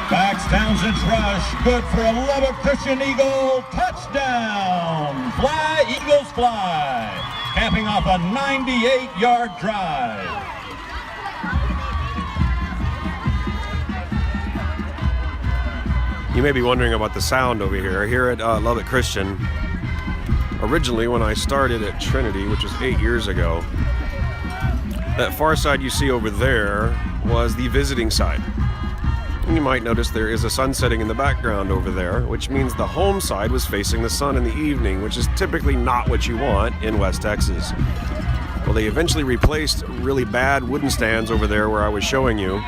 Bax Townsend's rush, good for a Lubbock Christian Eagle touchdown. Fly, Eagles fly. Capping off a 98-yard drive. You may be wondering about the sound over here. Here at Lubbock Christian, originally when I started at Trinity, which was 8 years ago, that far side you see over there was the visiting side. And you might notice there is a sun setting in the background over there, which means the home side was facing the sun in the evening, which is typically not what you want in West Texas. Well, they eventually replaced really bad wooden stands over there where I was showing you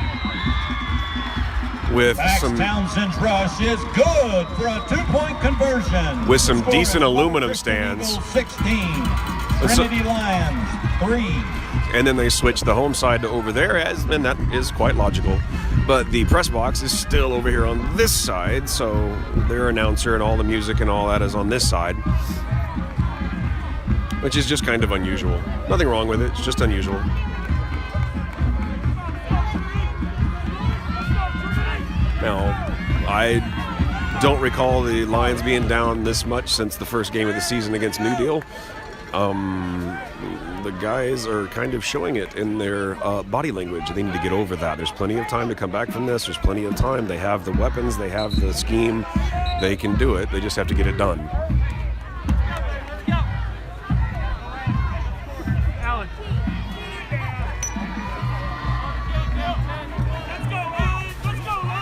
with Bax some Townsend's rush is good for a 2-point conversion. with some Score decent is aluminum Lubbock Christian stands. Eagles 16, So- Trinity Lions 3. And then they switched the home side to over there, and that is quite logical. But the press box is still over here on this side, so their announcer and all the music and all that is on this side, which is just kind of unusual. Nothing wrong with it, it's just unusual. Now, I don't recall the Lions being down this much since the first game of the season against New Deal. The guys are kind of showing it in their body language. They need to get over that. There's plenty of time to come back from this. There's plenty of time. They have the weapons. They have the scheme. They can do it. They just have to get it done. Alan. Let's go, Alan. Let's go,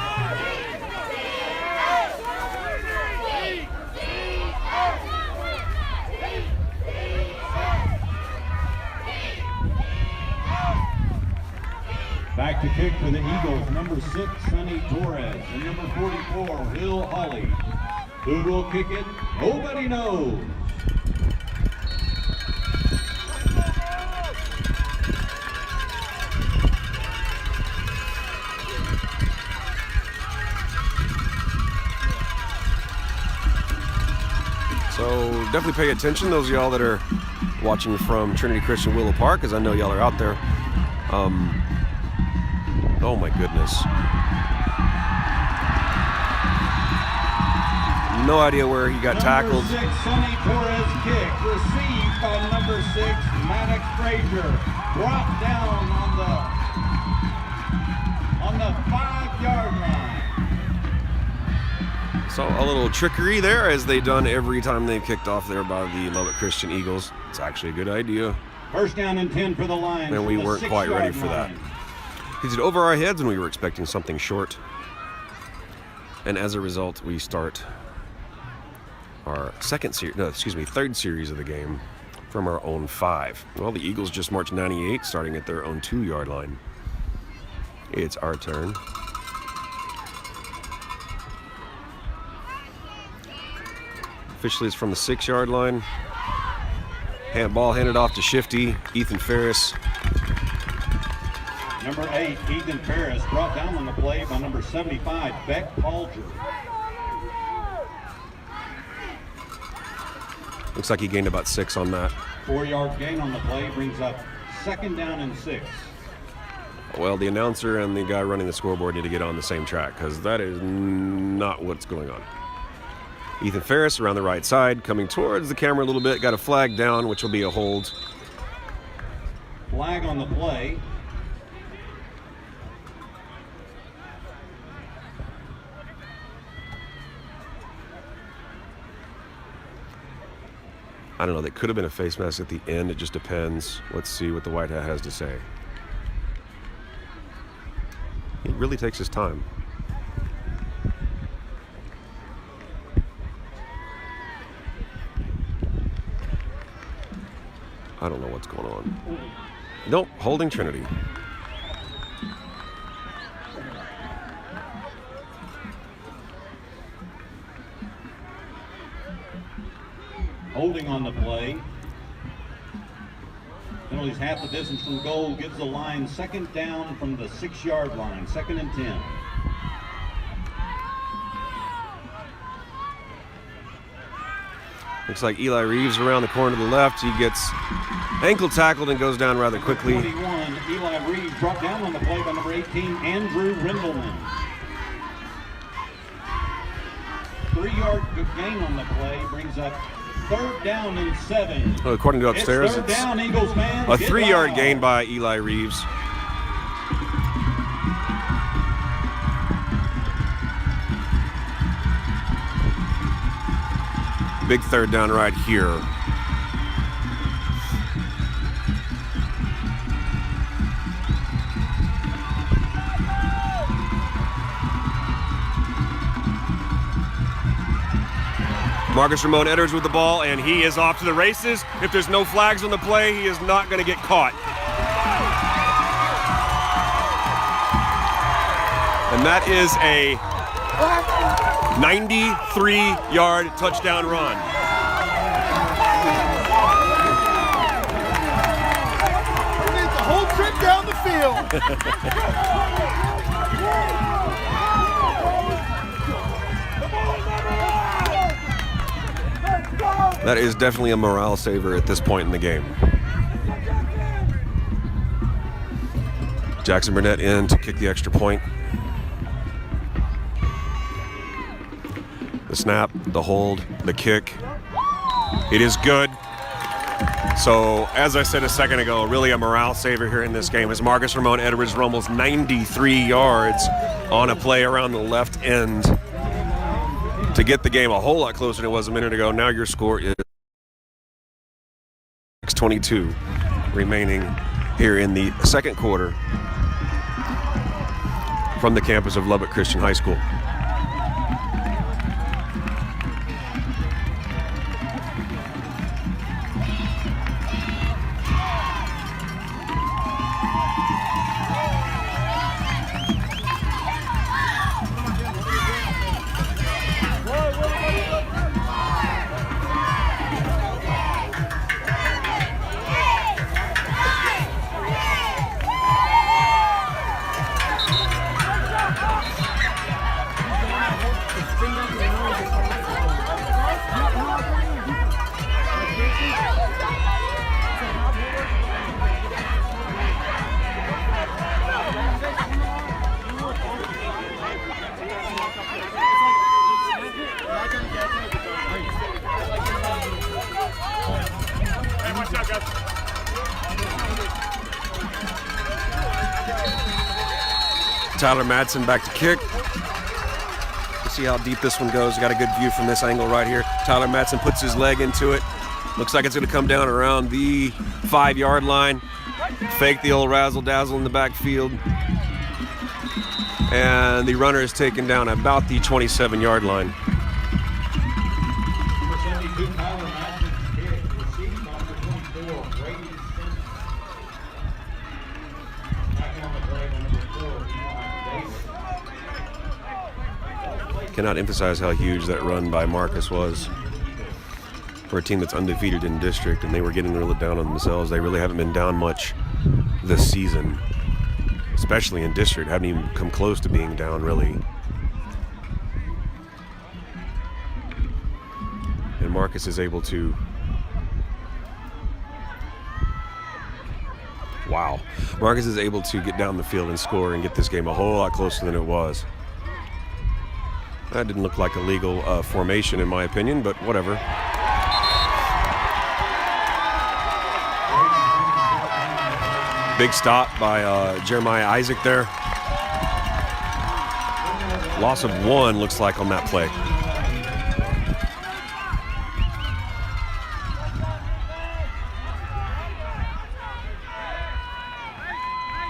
Back to kick for the Eagles, number 6, Sonny Torres, and number 44, Will Hawley. Who will kick it? Nobody knows. So definitely pay attention, those of y'all that are watching from Trinity Christian Willow Park, because I know y'all are out there. Oh my goodness. No idea where he got tackled. Number 6, Sonny Torres kick, received by number 6, Maddox Frazier. Dropped down on the 5-yard line. So a little trickery there, as they done every time they kicked off there by the Lubbock Christian Eagles. It's actually a good idea. First down and 10 for the Lions. And we from the weren't quite ready 6-yard for that. line. He did over our heads and we were expecting something short. And as a result, we start our third series of the game from our own 5. Well, the Eagles just marched 98, starting at their own 2-yard line. It's our turn. Officially, it's from the 6-yard line. Ball handed off to Shifty, Ethan Ferris. Number 8, Ethan Ferris, brought down on the play by number 75, Beck Palger. Looks like he gained about 6 on that. 4-yard gain on the play brings up 2nd down and 6. Well, the announcer and the guy running the scoreboard need to get on the same track, because that is not what's going on. Ethan Ferris around the right side, coming towards the camera a little bit, got a flag down, which will be a hold. Flag on the play. I don't know, that could have been a face mask at the end. It just depends. Let's see what the white hat has to say. He really takes his time. I don't know what's going on. Nope, holding Trinity. Holding on the play. Penalty's half the distance from goal, gives the line 2nd down from the 6-yard line, 2nd and 10. Looks like Eli Reeves around the corner to the left. He gets ankle tackled and goes down rather quickly. 21, Eli Reeves brought down on the play by number 18, Andrew Rindleman. 3-yard gain on the play brings up 3rd down and 7. Well, according to upstairs, It's 3rd down, Eagles fans. a Get 3-yard loud. gain by Eli Reeves. Big 3rd down right here. Marcus Ramon Edwards with the ball, and he is off to the races. If there's no flags on the play, he is not going to get caught. And that is a 93-yard touchdown run. It's a whole trip down the field. That is definitely a morale saver at this point in the game. Jackson Burnett in to kick the extra point. The snap, the hold, the kick. It is good. So, as I said a second ago, really a morale saver here in this game as Marcus Ramon Edwards rumbles 93 yards on a play around the left end to get the game a whole lot closer than it was a minute ago. Now your score is 6:22 remaining here in the second quarter from the campus of Lubbock Christian High School. Tyler Madsen back to kick. Let's see how deep this one goes. Got a good view from this angle right here. Tyler Madsen puts his leg into it. Looks like it's going to come down around the 5-yard line. Fake the old razzle-dazzle in the backfield. And the runner is taken down about the 27-yard line. Number 72, Tyler Madsen's kick, received by number 24, Brady Simpson. Back on the play by number 4, Eli Davis. Cannot emphasize how huge that run by Marcus was for a team that's undefeated in district, and they were getting really down on themselves. They really haven't been down much this season, especially in district. Haven't even come close to being down, really. And Marcus is able to... Wow. Marcus is able to get down the field and score and get this game a whole lot closer than it was. That didn't look like a legal formation, in my opinion, but whatever. Big stop by Jeremiah Isaac there. Loss of 1 looks like on that play.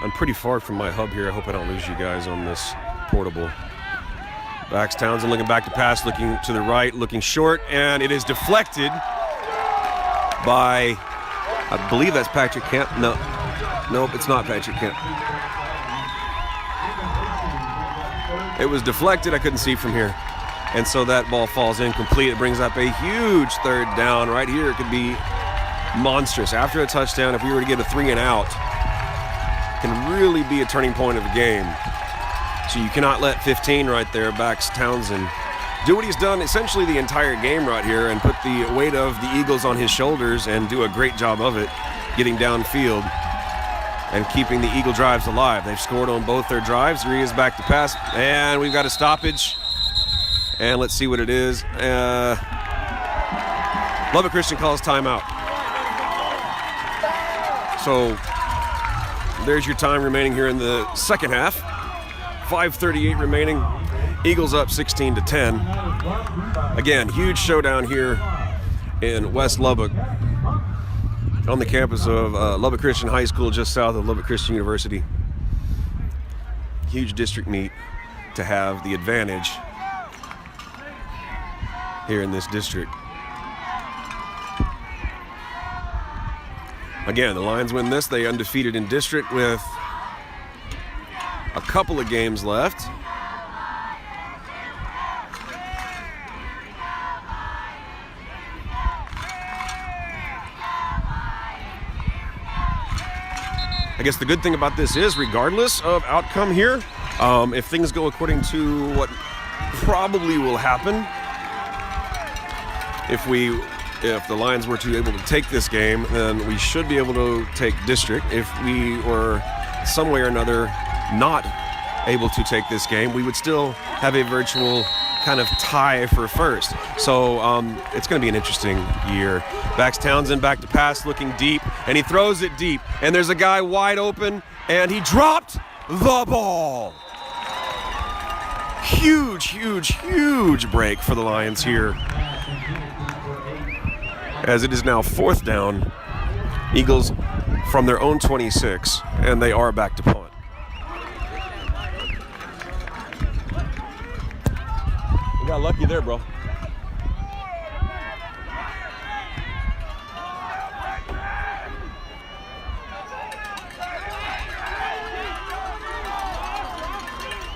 I'm pretty far from my hub here. I hope I don't lose you guys on this portable. Backs Townsend looking back to pass, looking to the right, looking short, and it is deflected by, I believe that's Patrick Kemp. Nope, it's not Patrick Kemp. It was deflected. I couldn't see from here. And so that ball falls incomplete. It brings up a huge 3rd down right here. It could be monstrous. After a touchdown, if we were to get a 3 and out, it can really be a turning point of the game. So you cannot let 15 right there, backs Townsend, do what he's done essentially the entire game right here and put the weight of the Eagles on his shoulders and do a great job of it, getting downfield and keeping the Eagle drives alive. They've scored on both their drives. Here he is back to pass, and we've got a stoppage. And let's see what it is. Lubbock Christian calls timeout. So there's your time remaining here in the second half. 5:38 remaining. Eagles up 16-10. Again, huge showdown here in West Lubbock on the campus of Lubbock Christian High School, just south of Lubbock Christian University. Huge district meet to have the advantage here in this district. Again, the Lions win this. They undefeated in district with a couple of games left. I guess the good thing about this is, regardless of outcome here, if things go according to what probably will happen, if the Lions were to able to take this game, then we should be able to take district. If we were some way or another not able to take this game, we would still have a virtual kind of tie for first. So it's going to be an interesting year. Backs Townsend back to pass, looking deep, and he throws it deep. And there's a guy wide open, and he dropped the ball. Huge, huge, huge break for the Lions here, as it is now fourth down. Eagles from their own 26, and they are back to punt. We got lucky there, bro.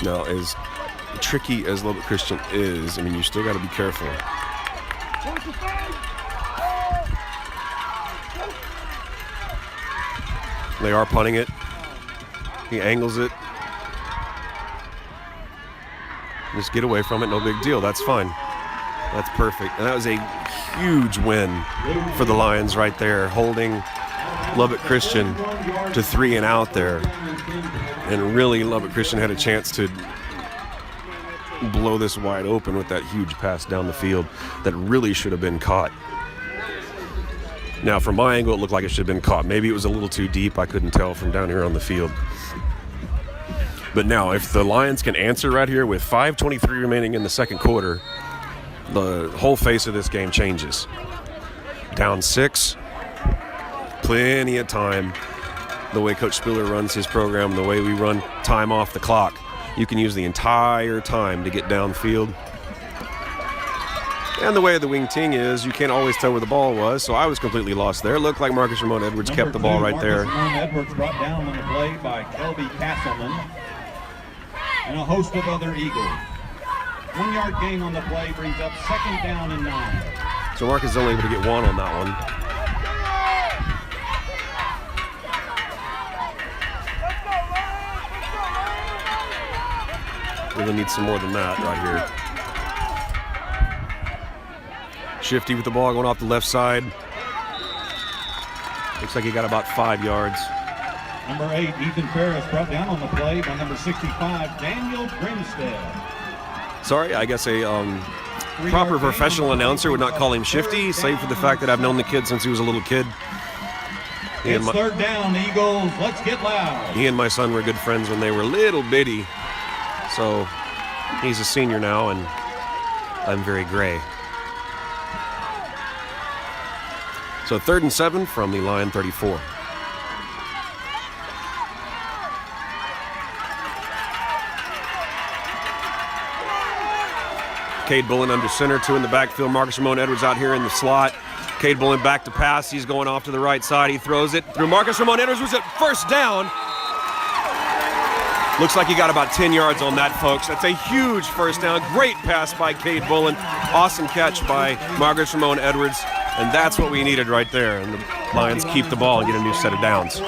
Now, as tricky as Lubbock Christian is, I mean, you still got to be careful. They are punting it. He angles it. Just get away from it, no big deal. That's fine. That's perfect. And that was a huge win for the Lions right there, holding Lubbock Christian to 3 and out there. And really, Lubbock Christian had a chance to blow this wide open with that huge pass down the field that really should have been caught. Now, from my angle, it looked like it should have been caught. Maybe it was a little too deep. I couldn't tell from down here on the field. But now, if the Lions can answer right here with 5:23 remaining in the second quarter, the whole face of this game changes. Down 6, plenty of time. The way Coach Spiller runs his program, the way we run time off the clock, you can use the entire time to get downfield. And the way the wing ting is, you can't always tell where the ball was, so I was completely lost there. It looked like Marcus Ramon Edwards kept the ball right there. Marcus Ramon Edwards brought down on the play by Kelby Castleman and a host of other Eagles. 1 yard gain on the play brings up 2nd down and 9. So Marcus is only able to get 1 on that one. Really need some more than that right here. Shifty with the ball going off the left side. Looks like he got about 5 yards. Number 8, Ethan Ferris, brought down on the play by number 65, Daniel Grimstead. Sorry, I guess a proper professional announcer would not call him Shifty, save for the fact that I've known the kid since he was a little kid. It's 3rd down, Eagles. Let's get loud. He and my son were good friends when they were little bitty. So he's a senior now, and I'm very gray. So 3rd and 7 from the Lion 34. Cade Bullen under center, 2 in the backfield. Marcus Ramon Edwards out here in the slot. Cade Bullen back to pass. He's going off to the right side. He throws it through Marcus Ramon Edwards, who's at 1st down. Looks like he got about 10 yards on that, folks. That's a huge 1st down. Great pass by Cade Bullen. Awesome catch by Marcus Ramon Edwards. And that's what we needed right there. And the Lions keep the ball and get a new set of downs.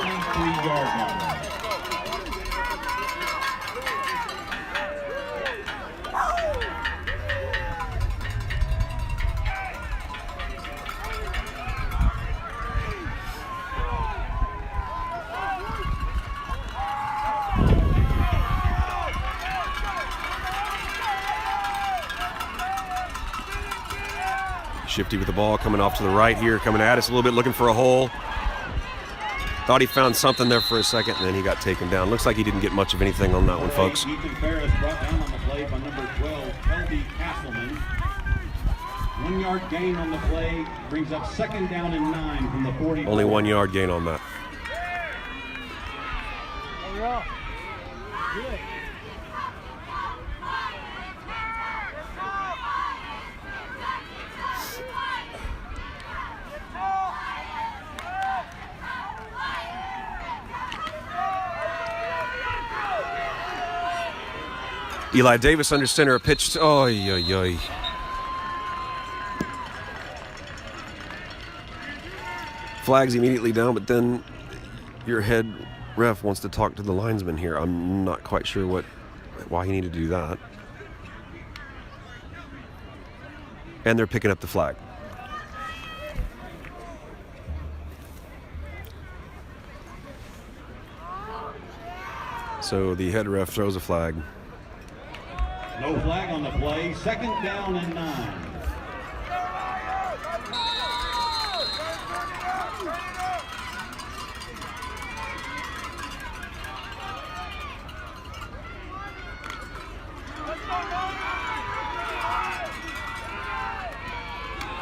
Shifty with the ball coming off to the right here, coming at us a little bit, looking for a hole. Thought he found something there for a second, and then he got taken down. Looks like he didn't get much of anything on that one, folks. Ethan Ferris brought down on the play by number 12, Kelby Castleman. 1 yard gain on the play brings up 2nd down and 9 from the 40. Only 1 yard gain on that. Good. Eli Davis under center, a pitch. Oy, oy, oy. Flags immediately down, but then your head ref wants to talk to the linesman here. I'm not quite sure why he needed to do that. And they're picking up the flag. So the head ref throws a flag. No flag on the play. 2nd down and 9.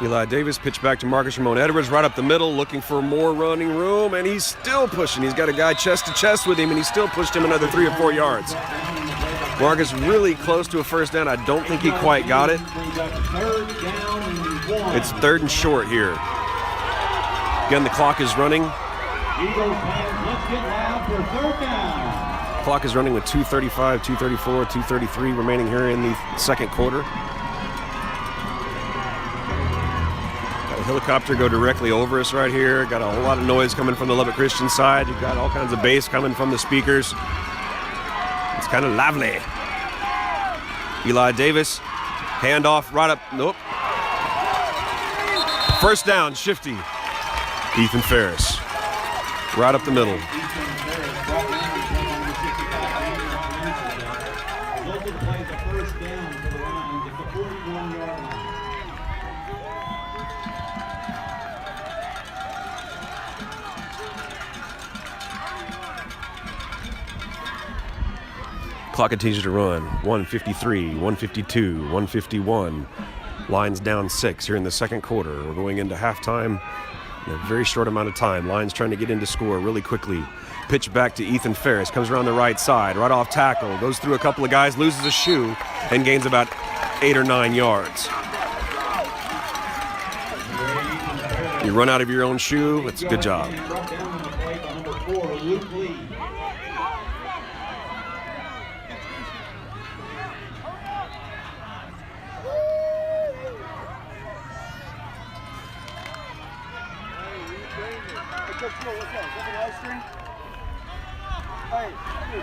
Eli Davis pitched back to Marcus Ramon Edwards right up the middle, looking for more running room, and he's still pushing. He's got a guy chest to chest with him, and he still pushed him another 3 or 4 yards. Marcus really close to a first down. I don't think he quite got it. It's 3rd and short here. Again, the clock is running. Eagles fans, let's get loud for 3rd down. Clock is running with 2:35, 2:34, 2:33 remaining here in the second quarter. Helicopter go directly over us right here. Got a whole lot of noise coming from the Lubbock Christian side. You've got all kinds of bass coming from the speakers. It's kind of lively. Eli Davis, handoff right up. Nope. First down, Shifty. Ethan Ferris, right up the middle. Clock continues to run. 1:53, 1:52, 1:51. Lions down 6 here in the second quarter. We're going into halftime in a very short amount of time. Lions trying to get into score really quickly. Pitch back to Ethan Ferris. Comes around the right side, right off tackle. Goes through a couple of guys, loses a shoe, and gains about 8 or 9 yards. You run out of your own shoe, it's a good job.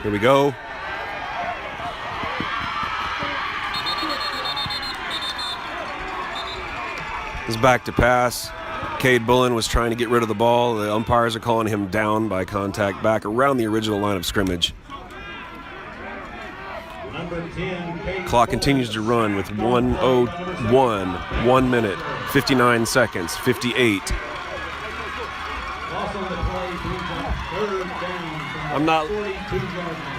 Here we go. He's back to pass. Cade Bullen was trying to get rid of the ball. The umpires are calling him down by contact back around the original line of scrimmage. Clock continues to run with 1:01, 1 minute, 59 seconds, 58. I'm not.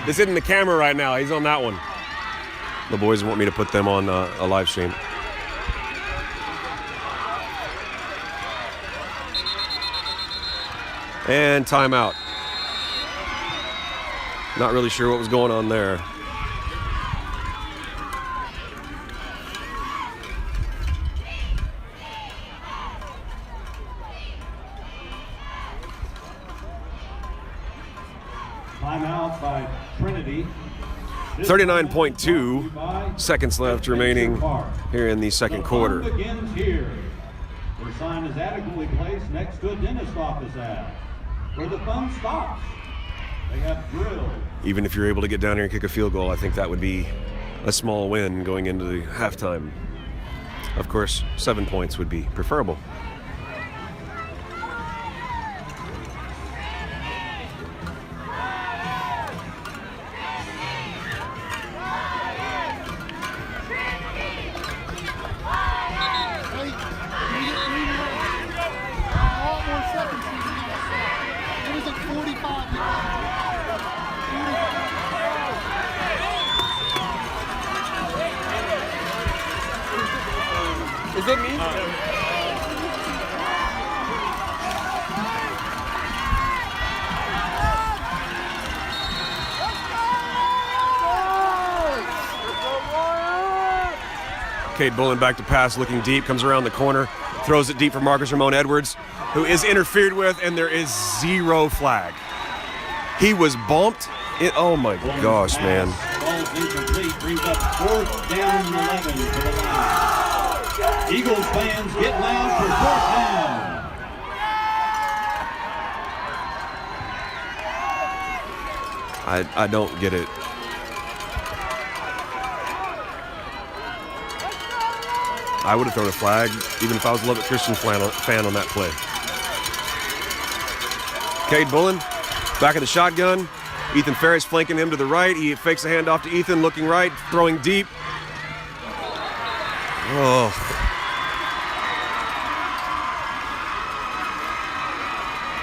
This isn't the camera right now. He's on that one. The boys want me to put them on a live stream. And timeout. Not really sure what was going on there. Timeout by Trinity. 39.2 seconds left remaining here in the second quarter. The fun begins here, where sign is adequately placed next to a dentist office ad. Where the fun stops, they have drilled. Even if you're able to get down here and kick a field goal, I think that would be a small win going into the halftime. Of course, 7 points would be preferable. Is it me? Cade Bullen back to pass, looking deep, comes around the corner, throws it deep for Marcus Ramon Edwards, who is interfered with, and there is 0 flag. He was bumped. Oh my gosh, man. Ball's incomplete, brings up 4th down and 11 to the line. Eagles fans get loud for 4th down. I don't get it. I would have thrown a flag, even if I was a Lubbock Christian fan on that play. Cade Bullen, back of the shotgun. Ethan Ferris flanking him to the right. He fakes the handoff to Ethan, looking right, throwing deep. Oh.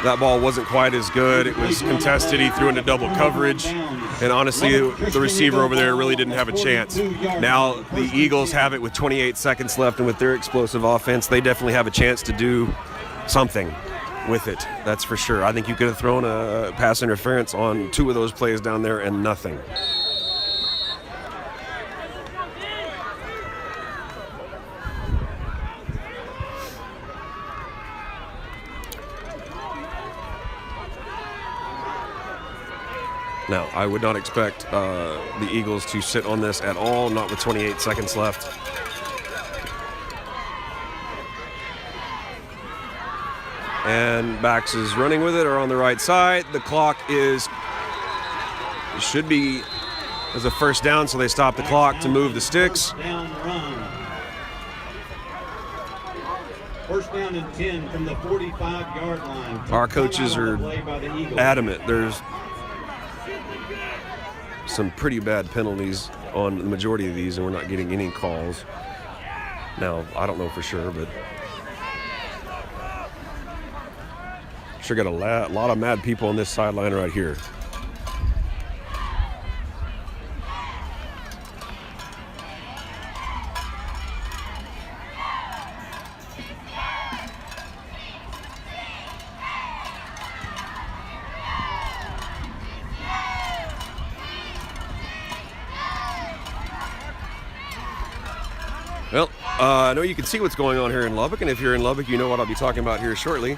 That ball wasn't quite as good. It was contested. He threw into double coverage. And honestly, the receiver over there really didn't have a chance. Now the Eagles have it with 28 seconds left, and with their explosive offense, they definitely have a chance to do something with it. That's for sure. I think you could have thrown a pass interference on 2 of those plays down there and nothing. Now, I would not expect the Eagles to sit on this at all, not with 28 seconds left. And Bax is running with it, or on the right side. The clock should be as a first down, so they stop the clock to move the sticks. First down and 10 from the 45-yard line. Our coaches are adamant. There's some pretty bad penalties on the majority of these, and we're not getting any calls. Now, I don't know for sure, but sure got a lot of mad people on this sideline right here. Well, I know you can see what's going on here in Lubbock, and if you're in Lubbock, you know what I'll be talking about here shortly.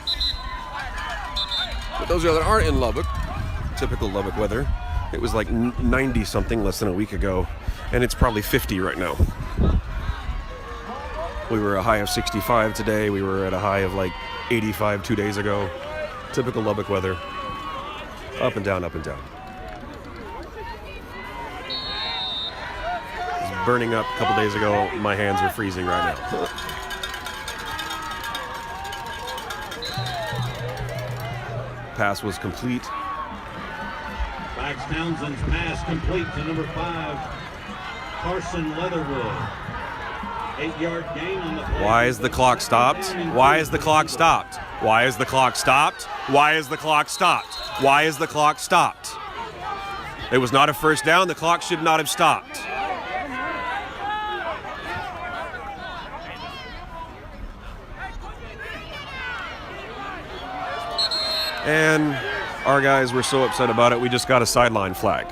But those of you that aren't in Lubbock, typical Lubbock weather, it was like 90-something less than a week ago, and it's probably 50 right now. We were a high of 65 today. We were at a high of like 85 2 days ago. Typical Lubbock weather. Up and down, up and down. Burning up a couple days ago. My hands are freezing right now. Pass was complete. Bax Townsend's pass complete to number 5, Carson Leatherwood. 8-yard gain on the play. Why is the clock stopped? Why is the clock stopped? Why is the clock stopped? Why is the clock stopped? Why is the clock stopped? It was not a first down. The clock should not have stopped. And our guys were so upset about it, we just got a sideline flag.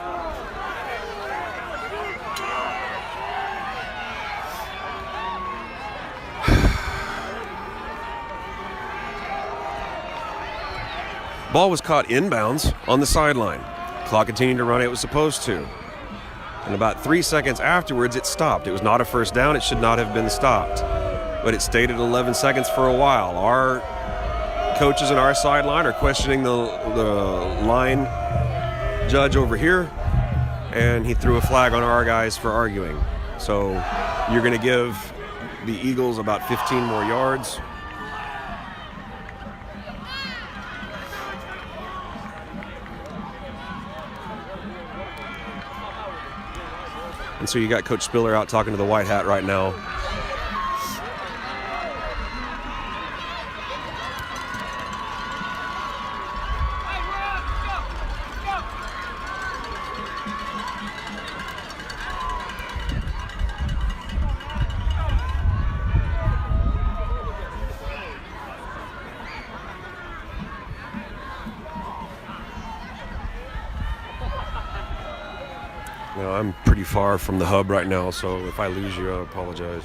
Ball was caught inbounds on the sideline. Clock continued to run, it was supposed to. And about 3 seconds afterwards, it stopped. It was not a first down, it should not have been stopped. But it stayed at 11 seconds for a while. Our coaches on our sideline are questioning the line judge over here, and he threw a flag on our guys for arguing. So you're going to give the Eagles about 15 more yards. And so you got Coach Spiller out talking to the white hat right now. far from the hub right now, so if I lose you, I apologize.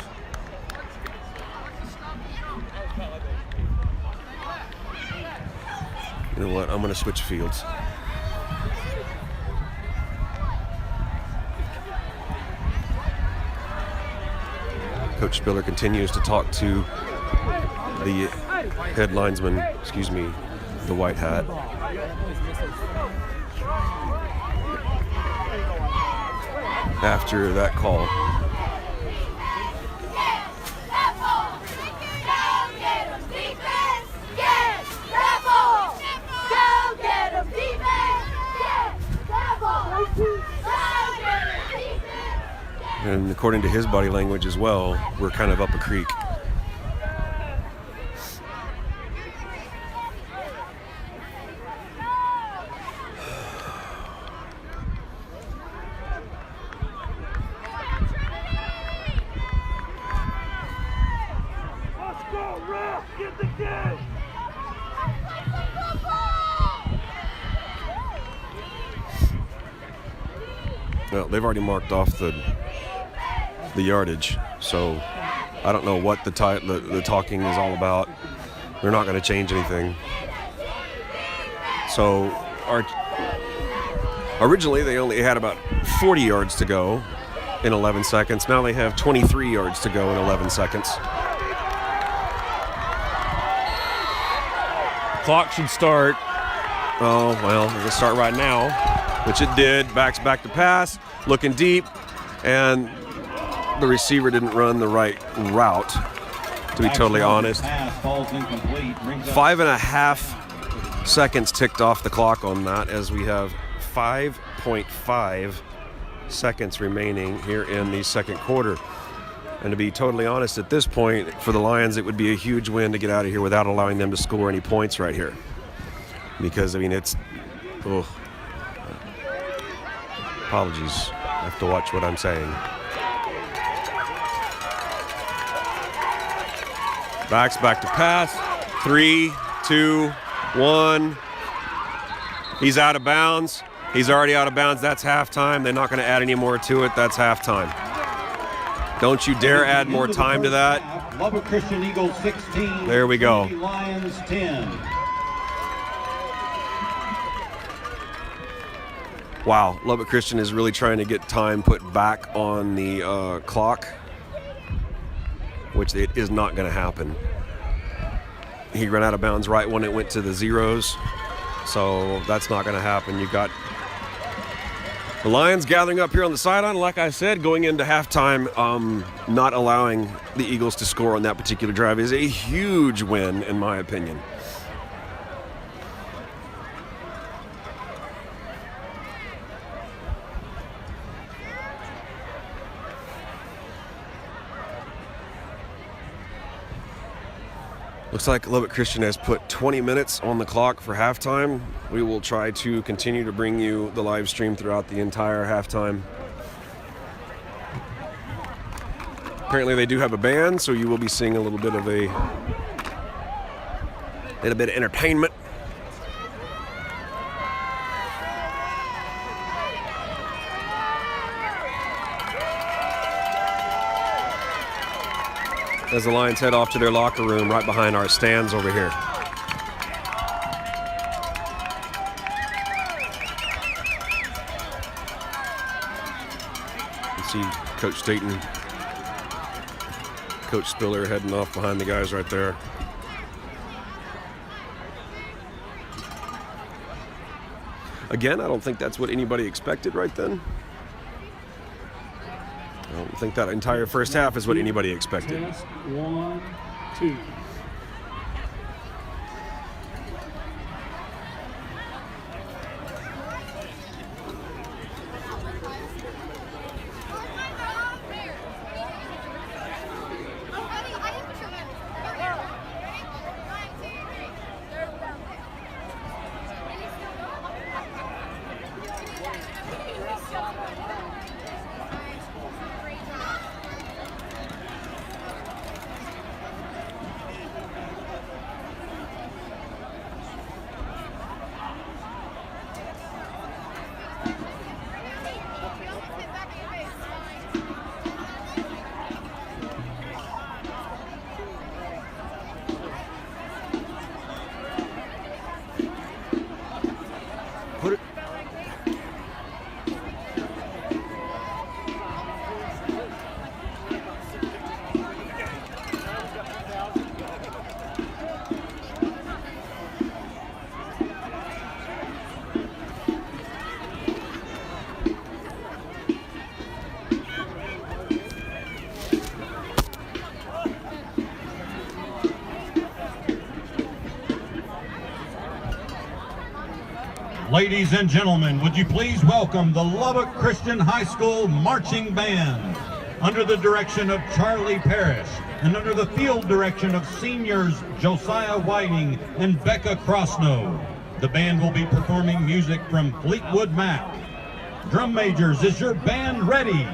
You know what? I'm going to switch fields. Coach Spiller continues to talk to the head linesman, the white hat. After that call. And according to his body language as well, we're kind of up a creek. Let's go, ref! Get the game! Well, they've already marked off the yardage, so I don't know what the talking is all about. They're not going to change anything. So originally they only had about 40 yards to go in 11 seconds. Now they have 23 yards to go in 11 seconds. Clock should start. Oh, well, we're going to start right now, which it did. Backs back to pass, looking deep, and the receiver didn't run the right route, to be totally honest. 5.5 seconds ticked off the clock on that, as we have 5.5 seconds remaining here in the second quarter. And to be totally honest, at this point, for the Lions, it would be a huge win to get out of here without allowing them to score any points right here. Because, I mean, it's... Oh. Apologies. I have to watch what I'm saying. Backs back to pass. 3, 2, 1. He's out of bounds. He's already out of bounds. That's halftime. They're not going to add any more to it. That's halftime. Don't you dare add more time to that. Lubbock Christian Eagles 16. There we go. Trinity Lions 10. Wow, Lubbock Christian is really trying to get time put back on the clock, which it is not going to happen. He ran out of bounds right when it went to the zeros, so that's not going to happen. You've got the Lions gathering up here on the sideline, like I said, going into halftime. Not allowing the Eagles to score on that particular drive is a huge win, in my opinion. Looks like Lubbock Christian has put 20 minutes on the clock for halftime. We will try to continue to bring you the live stream throughout the entire halftime. Apparently they do have a band, so you will be seeing a little bit of entertainment. As the Lions head off to their locker room right behind our stands over here. You see Coach Staten, Coach Spiller heading off behind the guys right there. Again, I don't think that's what anybody expected right then. I don't think that entire first half is what anybody expected. Test 1, 2. Ladies and gentlemen, would you please welcome the Lubbock Christian High School Marching Band under the direction of Charlie Parrish and under the field direction of seniors Josiah Whiting and Becca Crossnow. The band will be performing music from Fleetwood Mac. Drum majors, is your band ready?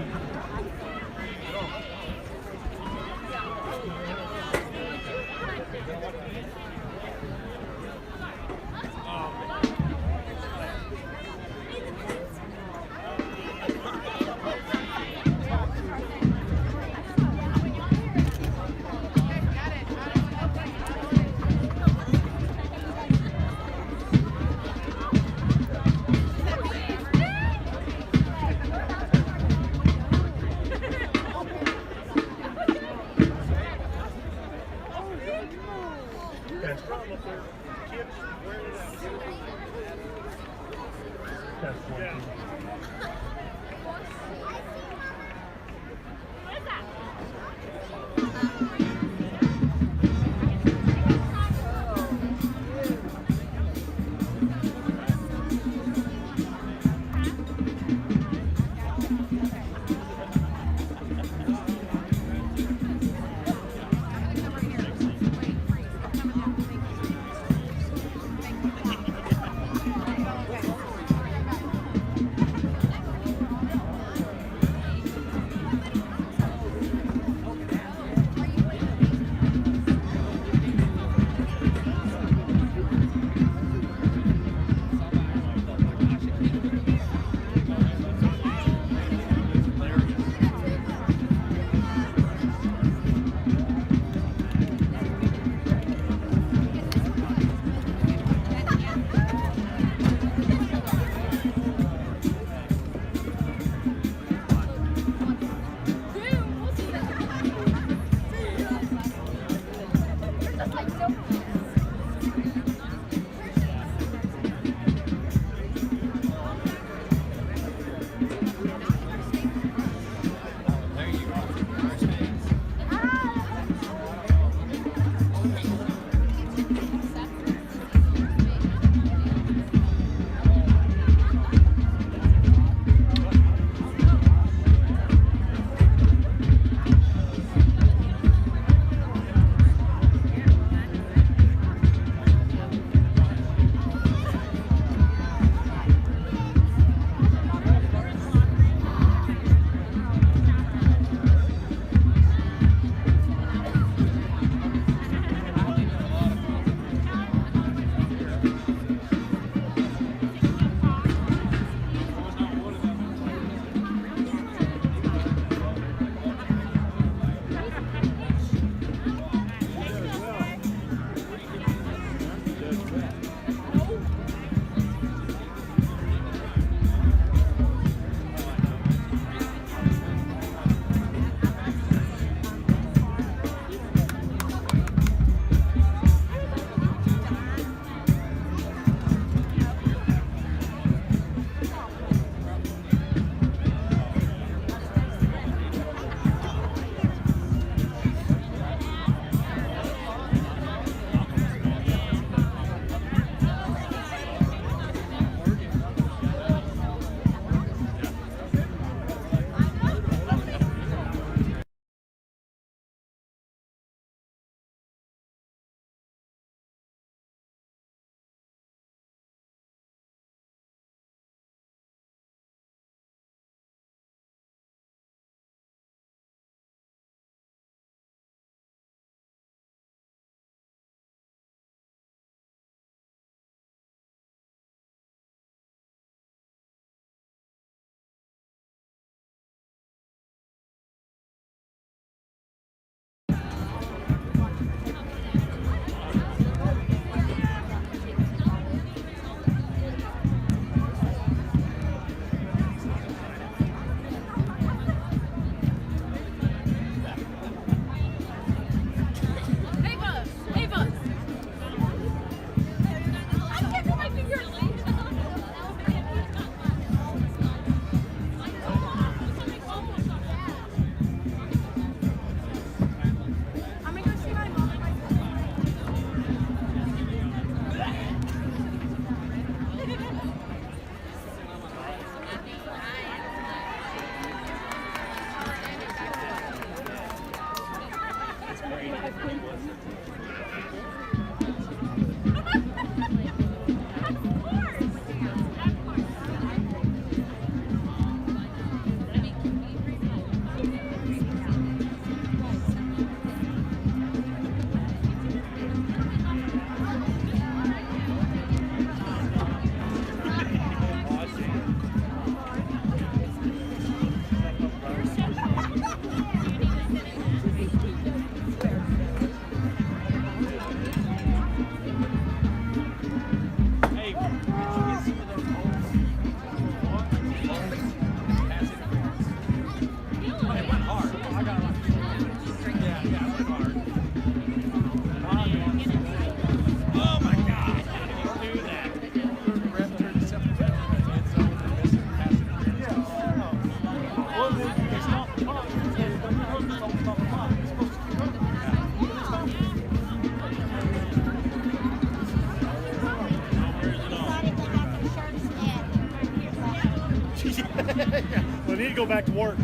go back to work.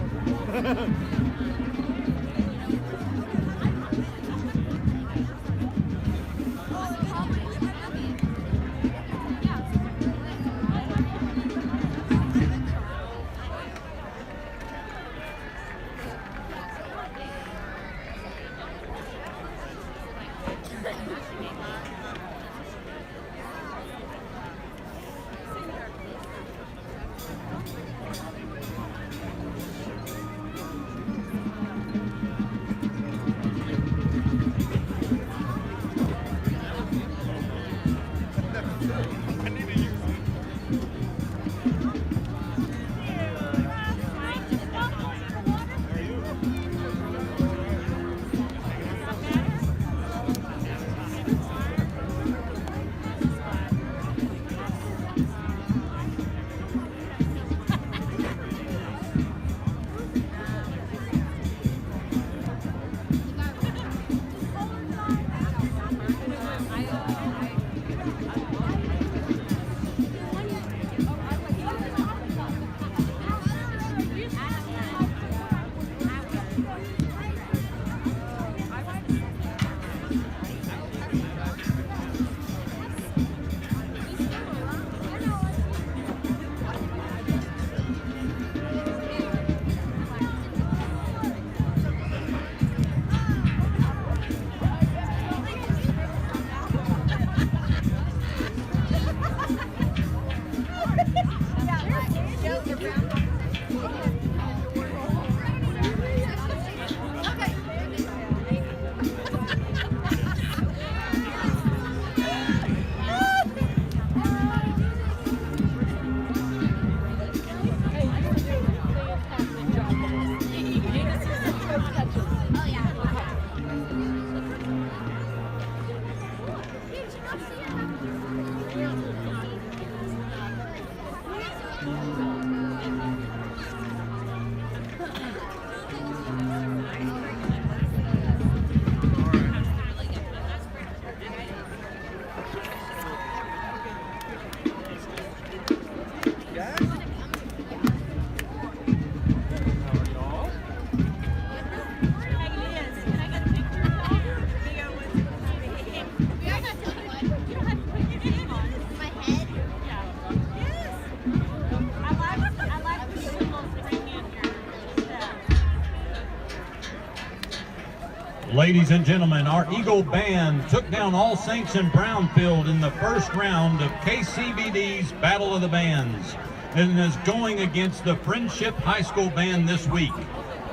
Ladies and gentlemen, our Eagle Band took down All Saints in Brownfield in the first round of KCBD's Battle of the Bands and is going against the Friendship High School Band this week.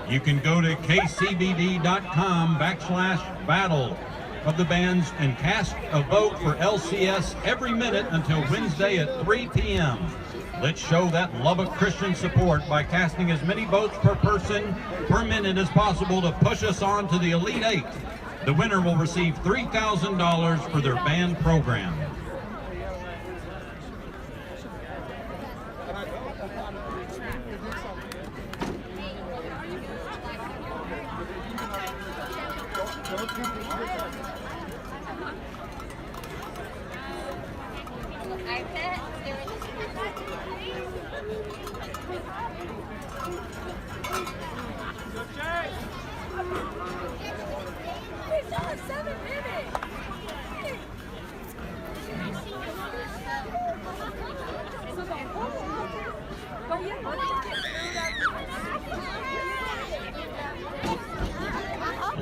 You can go to kcbd.com/battle of the bands and cast a vote for LCS every minute until Wednesday at 3 p.m. Let's show that Lubbock Christian support by casting as many votes per person per minute as possible to push us on to the Elite Eight. The winner will receive $3,000 for their band program.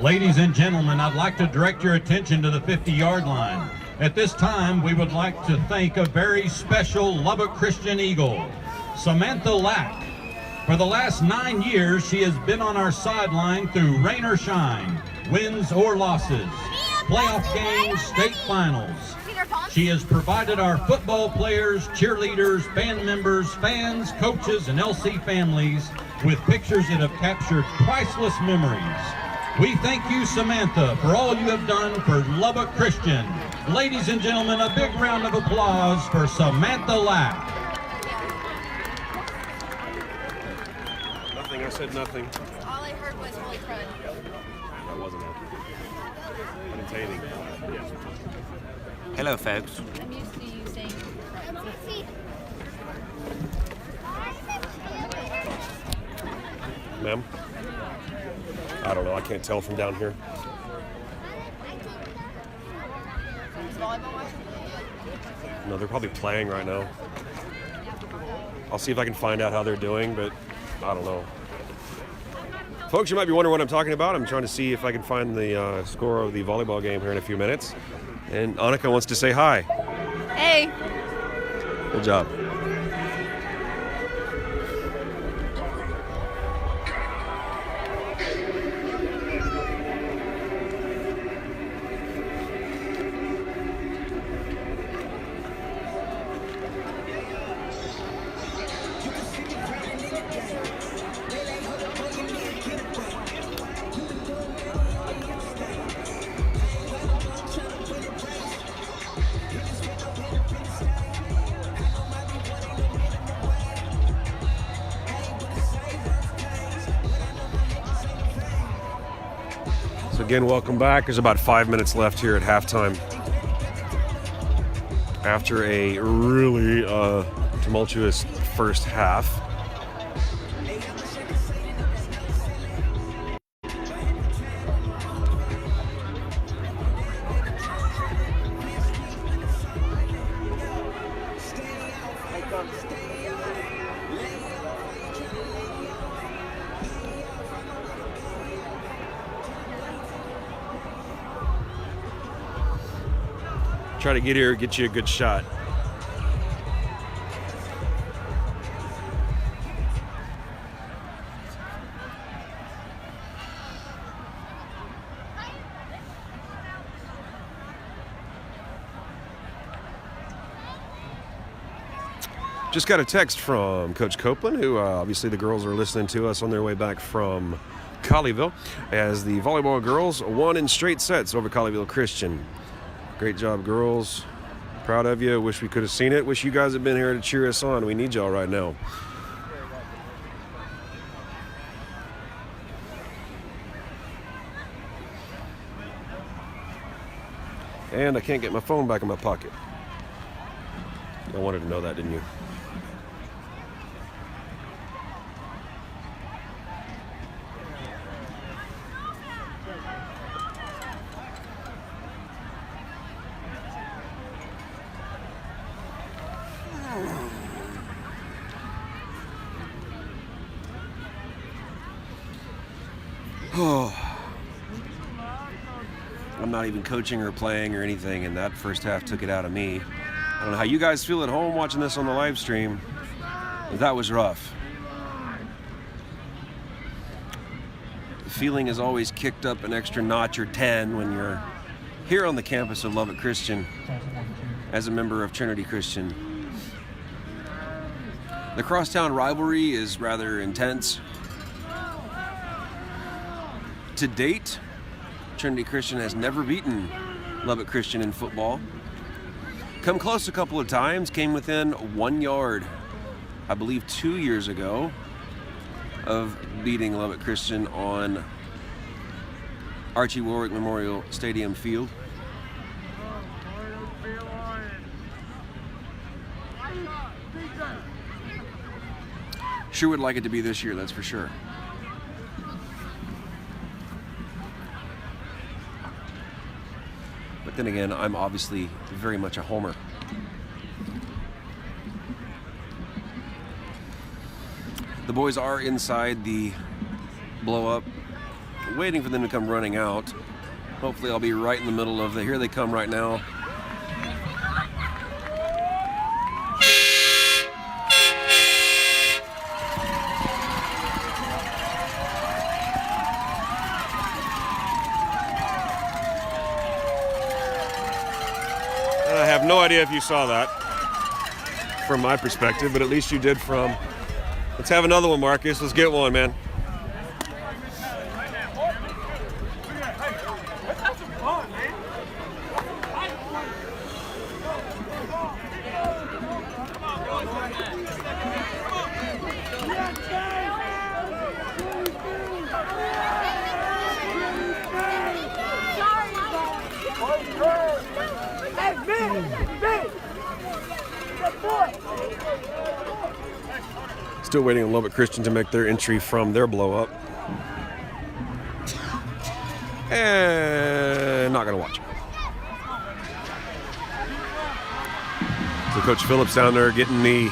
Ladies and gentlemen, I'd like to direct your attention to the 50-yard line. At this time, we would like to thank a very special Lubbock Christian Eagle, Samantha Lack. For the last 9 years, she has been on our sideline through rain or shine, wins or losses, playoff games, state finals. She has provided our football players, cheerleaders, band members, fans, coaches, and LC families with pictures that have captured priceless memories. We thank you, Samantha, for all you have done for Lubbock Christian. Ladies and gentlemen, a big round of applause for Samantha Lack. Nothing, I said nothing. All I heard was holy crud. That wasn't it. Entertaining. Yeah. Hello, folks. I'm used to you saying crud. ma'am? I don't know. I can't tell from down here. No, they're probably playing right now. I'll see if I can find out how they're doing, but I don't know. Folks, you might be wondering what I'm talking about. I'm trying to see if I can find the score of the volleyball game here in a few minutes. And Annika wants to say hi. Hey. Good job. So again, welcome back. There's about 5 minutes left here at halftime. After a really tumultuous first half. Try to get here, get you a good shot. Just got a text from Coach Copeland, who obviously the girls are listening to us on their way back from Colleyville, as the volleyball girls won in straight sets over Colleyville Christian. Great job, girls. Proud of you. Wish we could have seen it. Wish you guys had been here to cheer us on. We need y'all right now. And I can't get my phone back in my pocket. I wanted to know that, didn't you? I'm not even coaching or playing or anything, and that first half took it out of me. I don't know how you guys feel at home watching this on the live stream, but that was rough. The feeling is always kicked up an extra notch or 10 when you're here on the campus of Lubbock Christian as a member of Trinity Christian. The crosstown rivalry is rather intense. To date, Trinity Christian has never beaten Lubbock Christian in football. Come close a couple of times, came within 1 yard, I believe 2 years ago, of beating Lubbock Christian on Archie Warwick Memorial Stadium field. Sure would like it to be this year, that's for sure. But then again, I'm obviously very much a homer. The boys are inside the blow-up, waiting for them to come running out. Hopefully I'll be right in the middle of the, here they come right now. I have no idea if you saw that from my perspective, but at least you did from. Let's have another one, Marcus. Let's get one, man. Still waiting on Lubbock Christian to make their entry from their blow-up. And not going to watch. So Coach Phillips down there getting the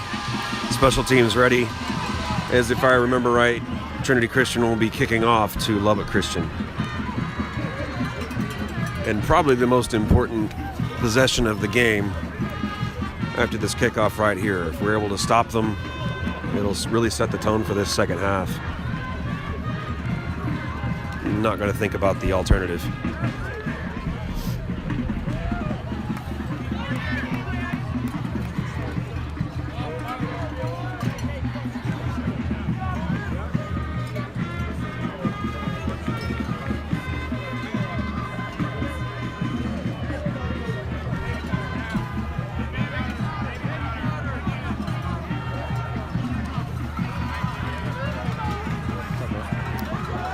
special teams ready. As if I remember right, Trinity Christian will be kicking off to Lubbock Christian. And probably the most important possession of the game after this kickoff right here. If we're able to stop them, it'll really set the tone for this second half. I'm not going to think about the alternative.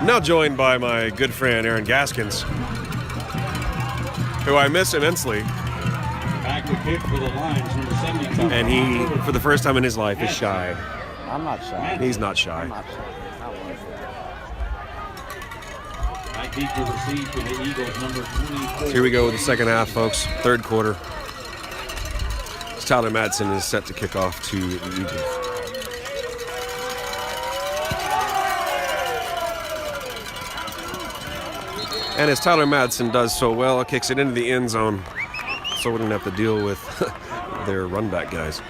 Now joined by my good friend Aaron Gaskins, who I miss immensely. Back to kick for the Lions, number 72. And he, for the first time in his life, is shy. I'm not shy. He's not shy. I'm not shy. I was. High kick to receive for the Eagles, number 24. So here we go with the second half, folks. Third quarter. Tyler Madsen is set to kick off to the Eagles. And as Tyler Madsen does so well, kicks it into the end zone, so we don't have to deal with their run back guys.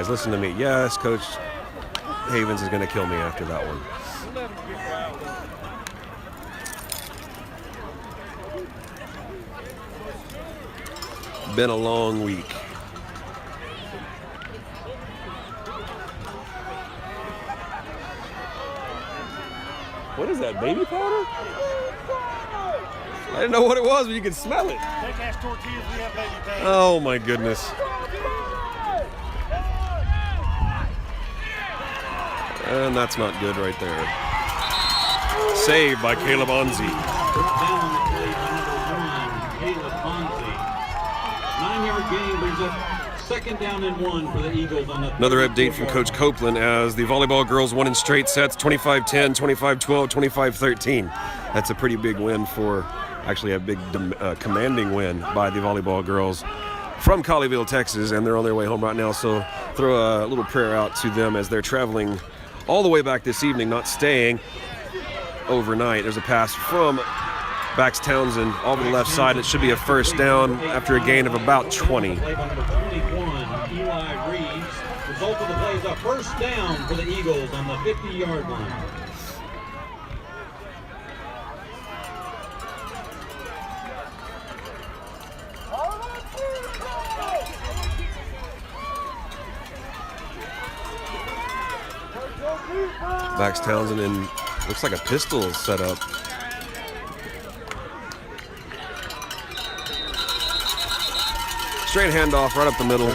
Listen to me. Yes, Coach Havens is going to kill me after that one. Been a long week. What is that, baby powder? I didn't know what it was, but you could smell it. Oh my goodness. And that's not good right there. Saved by Caleb Onzi. Down on the play by number 1, Caleb Onzi. 9-yard gain brings up second down and 1 for the Eagles on the Another update from Coach Copeland as the volleyball girls won in straight sets, 25-10, 25-12, 25-13. That's a pretty big win for, actually a big commanding win by the volleyball girls from Colleyville, Texas, and they're on their way home right now. So throw a little prayer out to them as they're traveling all the way back this evening, not staying overnight. There's a pass from Bax Townsend over the left side. It should be a first down after a gain of about 20. Play by number 21, Eli Reeves. Result of the play is a first down for the Eagles on the 50-yard line. Bax Townsend, and looks like a pistol is set up. Straight handoff right up the middle.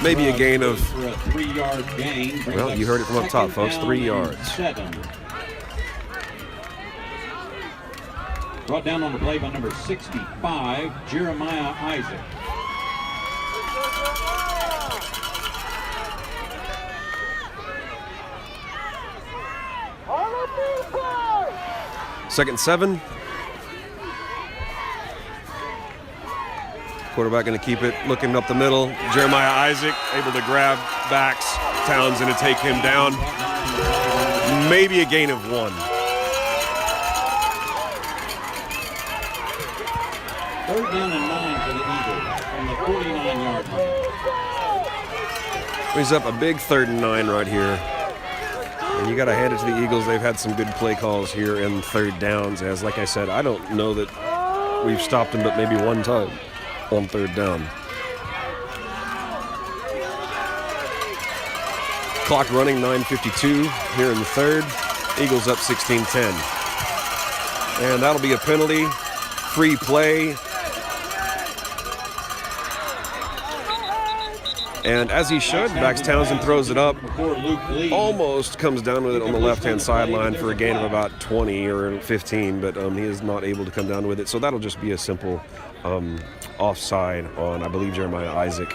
Maybe a gain of, for a 3-yard gain. well, you heard it from up top, folks, 3 yards. 7. Brought down on the play by number 65, Jeremiah Isaac. Second 7. Quarterback going to keep it, looking up the middle. Jeremiah Isaac able to grab Bax Townsend and take him down. Maybe a gain of 1. Third down and 9 for the Eagles from the 49-yard line. He's up a big 3rd and 9 right here. And you got to hand it to the Eagles. They've had some good play calls here in 3rd downs. As, like I said, I don't know that we've stopped them but maybe one time on 3rd down. Clock running, 9:52 here in the 3rd. Eagles up 16-10. And that'll be a penalty. Free play. And as he should, Bax Townsend throws it up. Almost comes down with it on the left-hand sideline for a gain of about 20 or 15, but he is not able to come down with it. So that'll just be a simple offside on, I believe, Jeremiah Isaac.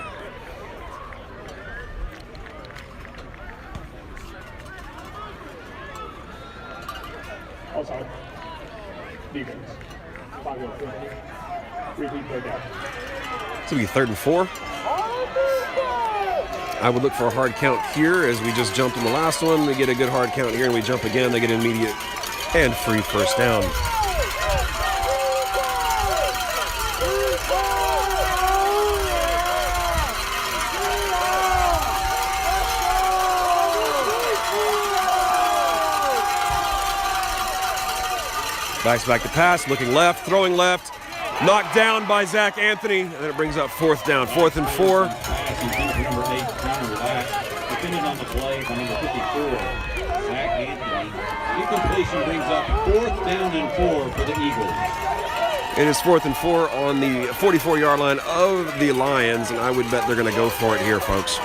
Repeat play down. It's going to be 3rd and 4. I would look for a hard count here as we just jumped in the last one. We get a good hard count here and we jump again. They get an immediate and free first down. Backs back to pass, looking left, throwing left. Knocked down by Zach Anthony, and then it brings up 4th down. 4th and 4. Number 8, Connor Lack, defended on the play by number 54, Zach Anthony. Incompletion brings up 4th down and 4 for the Eagles. It is 4th and 4 on the 44-yard line of the Lions, and I would bet they're going to go for it here, folks.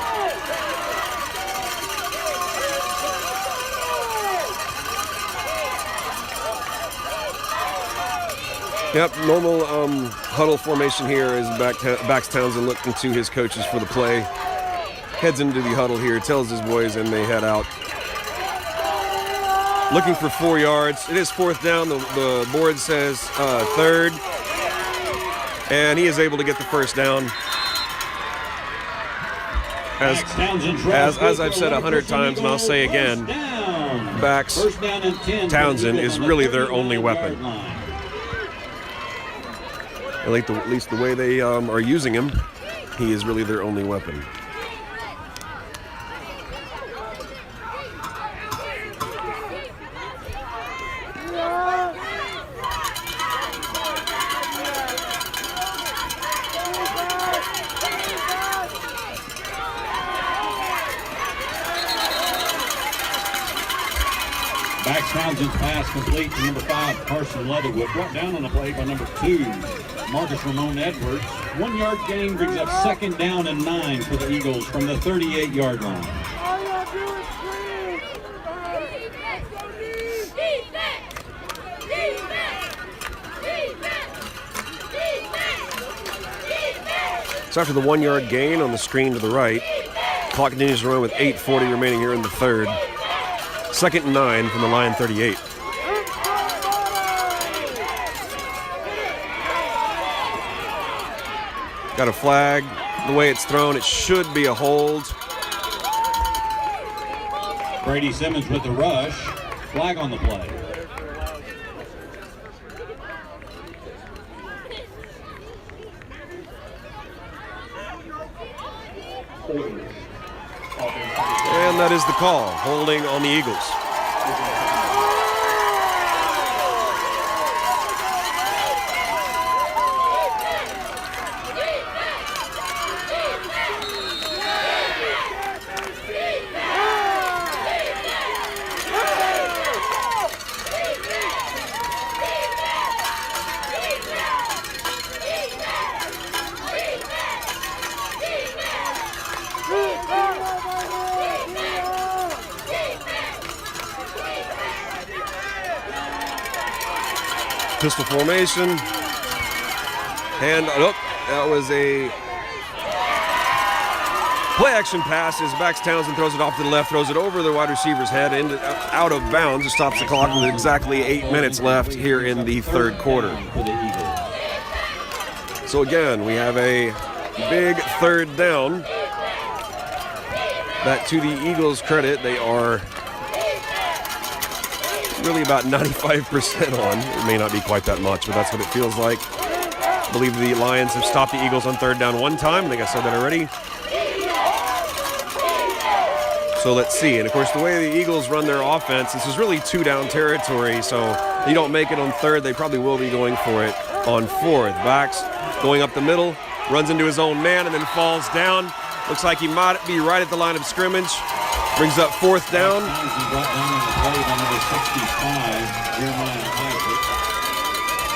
Yep, normal huddle formation here as backs Townsend looking to his coaches for the play. Heads into the huddle here, tells his boys, and they head out. Looking for 4 yards. It is 4th down. The board says 3rd. And he is able to get the first down. As I've said 100 times, and I'll say again, backs Townsend is really their only weapon. At least the way they are using him, he is really their only weapon. Backs Townsend's pass complete to number 5, Carson Leatherwood. Brought down on the play by number 2, Marcus Ramon Edwards. 1 yard gain brings up 2nd down and 9 for the Eagles from the 38-yard line. So after the 1 yard gain on the screen to the right, clock continues to run with 8:40 remaining here in the 3rd. 2nd and 9 from the Lion 38. Got a flag. The way it's thrown, it should be a hold. Brady Simmons with the rush. Flag on the play. And that is the call, holding on the Eagles. Pistol formation. And that was a play action pass as backs Townsend throws it off to the left, throws it over the wide receiver's head, out of bounds. It stops the clock with exactly 8 minutes left here in the 3rd quarter. So again, we have a big 3rd down. That, to the Eagles' credit, they are really about 95% on. It may not be quite that much, but that's what it feels like. I believe the Lions have stopped the Eagles on 3rd down 1 time. I think I said that already. So let's see. And of course, the way the Eagles run their offense, this is really 2-down territory. So you don't make it on 3rd, they probably will be going for it on 4th. Backs going up the middle, runs into his own man and then falls down. Looks like he might be right at the line of scrimmage. Brings up 4th down.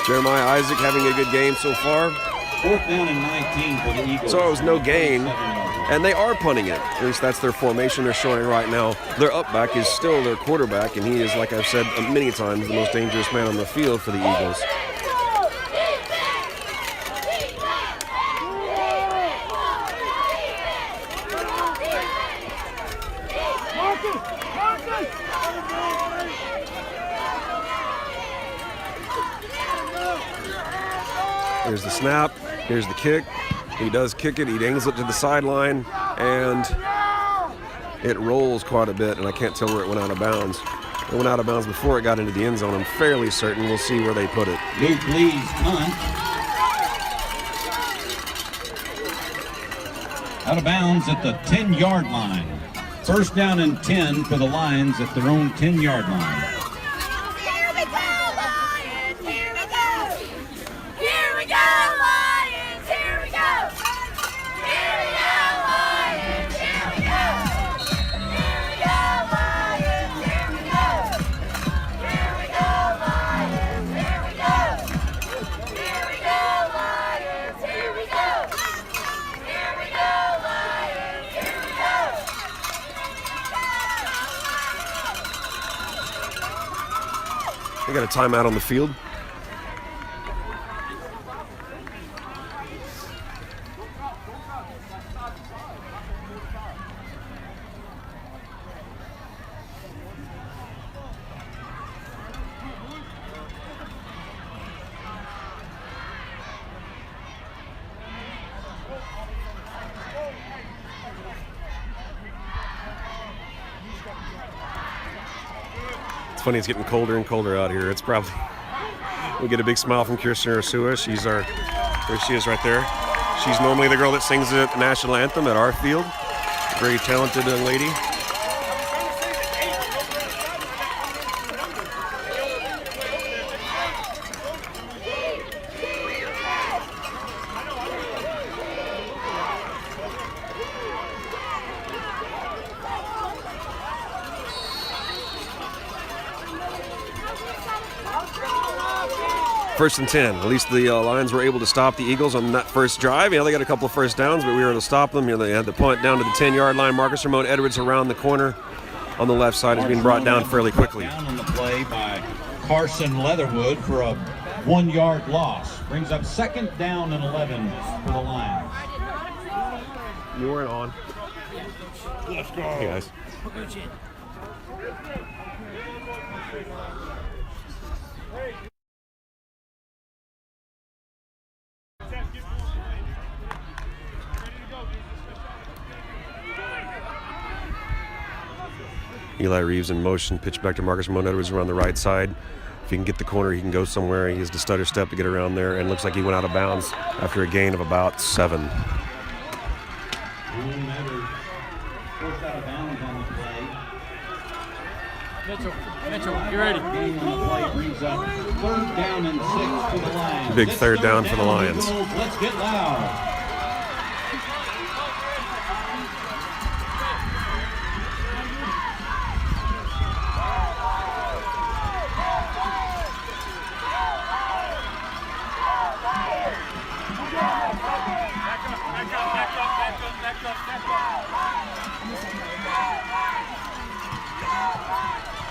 Jeremiah Isaac having a good game so far. 4th down and 19 for the Eagles. So it was no gain, and they are punting it. At least that's their formation they're showing right now. Their up back is still their quarterback, and he is, like I've said many times, the most dangerous man on the field for the Eagles. Here's the snap. Here's the kick. He does kick it. He dangles it to the sideline, and it rolls quite a bit, and I can't tell where it went out of bounds. It went out of bounds before it got into the end zone. I'm fairly certain. We'll see where they put it. Luke Lee's punt. Out of bounds at the 10-yard line. First down and 10 for the Lions at their own 10-yard line. Here we go, Lions! Here we go! Here we go, Lions! Here we go! Here we go, Lions! Here we go! Here we go, Lions! Here we go! Here we go, Lions! Here we go! Here we go, Lions! Here we go! Here we go, Lions! Here we go! We got a timeout on the field. It's funny, it's getting colder and colder out here. It's probably, we get a big smile from Kirsten Ursua. There she is right there. She's normally the girl that sings the national anthem at our field. Very talented young lady. First and 10. At least the Lions were able to stop the Eagles on that first drive. They got a couple of first downs, but we were able to stop them. They had the punt down to the 10-yard line. Marcus Ramon Edwards around the corner on the left side is being brought down fairly quickly. Down on the play by Carson Leatherwood for a 1-yard loss. Brings up second down and 11 for the Lions. You weren't on. Let's go. Hey, guys. Eli Reeves in motion, pitch back to Marcus Ramon Edwards around the right side. If he can get the corner, he can go somewhere. He has the stutter step to get around there, and looks like he went out of bounds after a gain of about 7. Forced out of bounds on the play. Mitchell, you ready? Gain on the play brings up third down and 6 for the Lions. Big third down for the Lions. Let's get loud.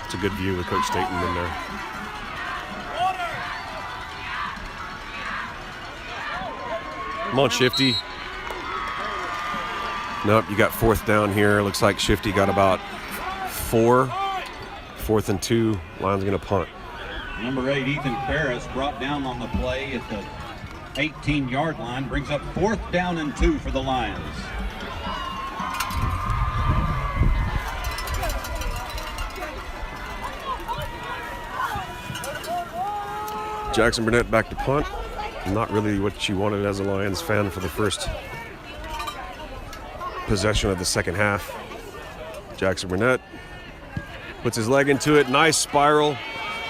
It's a good view with Coach Staten in there. Come on, Shifty. Nope, you got fourth down here. Looks like Shifty got about 4. 4th and 2. Lions going to punt. Number 8, Ethan Ferris, brought down on the play at the 18-yard line. Brings up 4th down and 2 for the Lions. Jackson Burnett back to punt. Not really what she wanted as a Lions fan for the first possession of the second half. Jackson Burnett puts his leg into it. Nice spiral.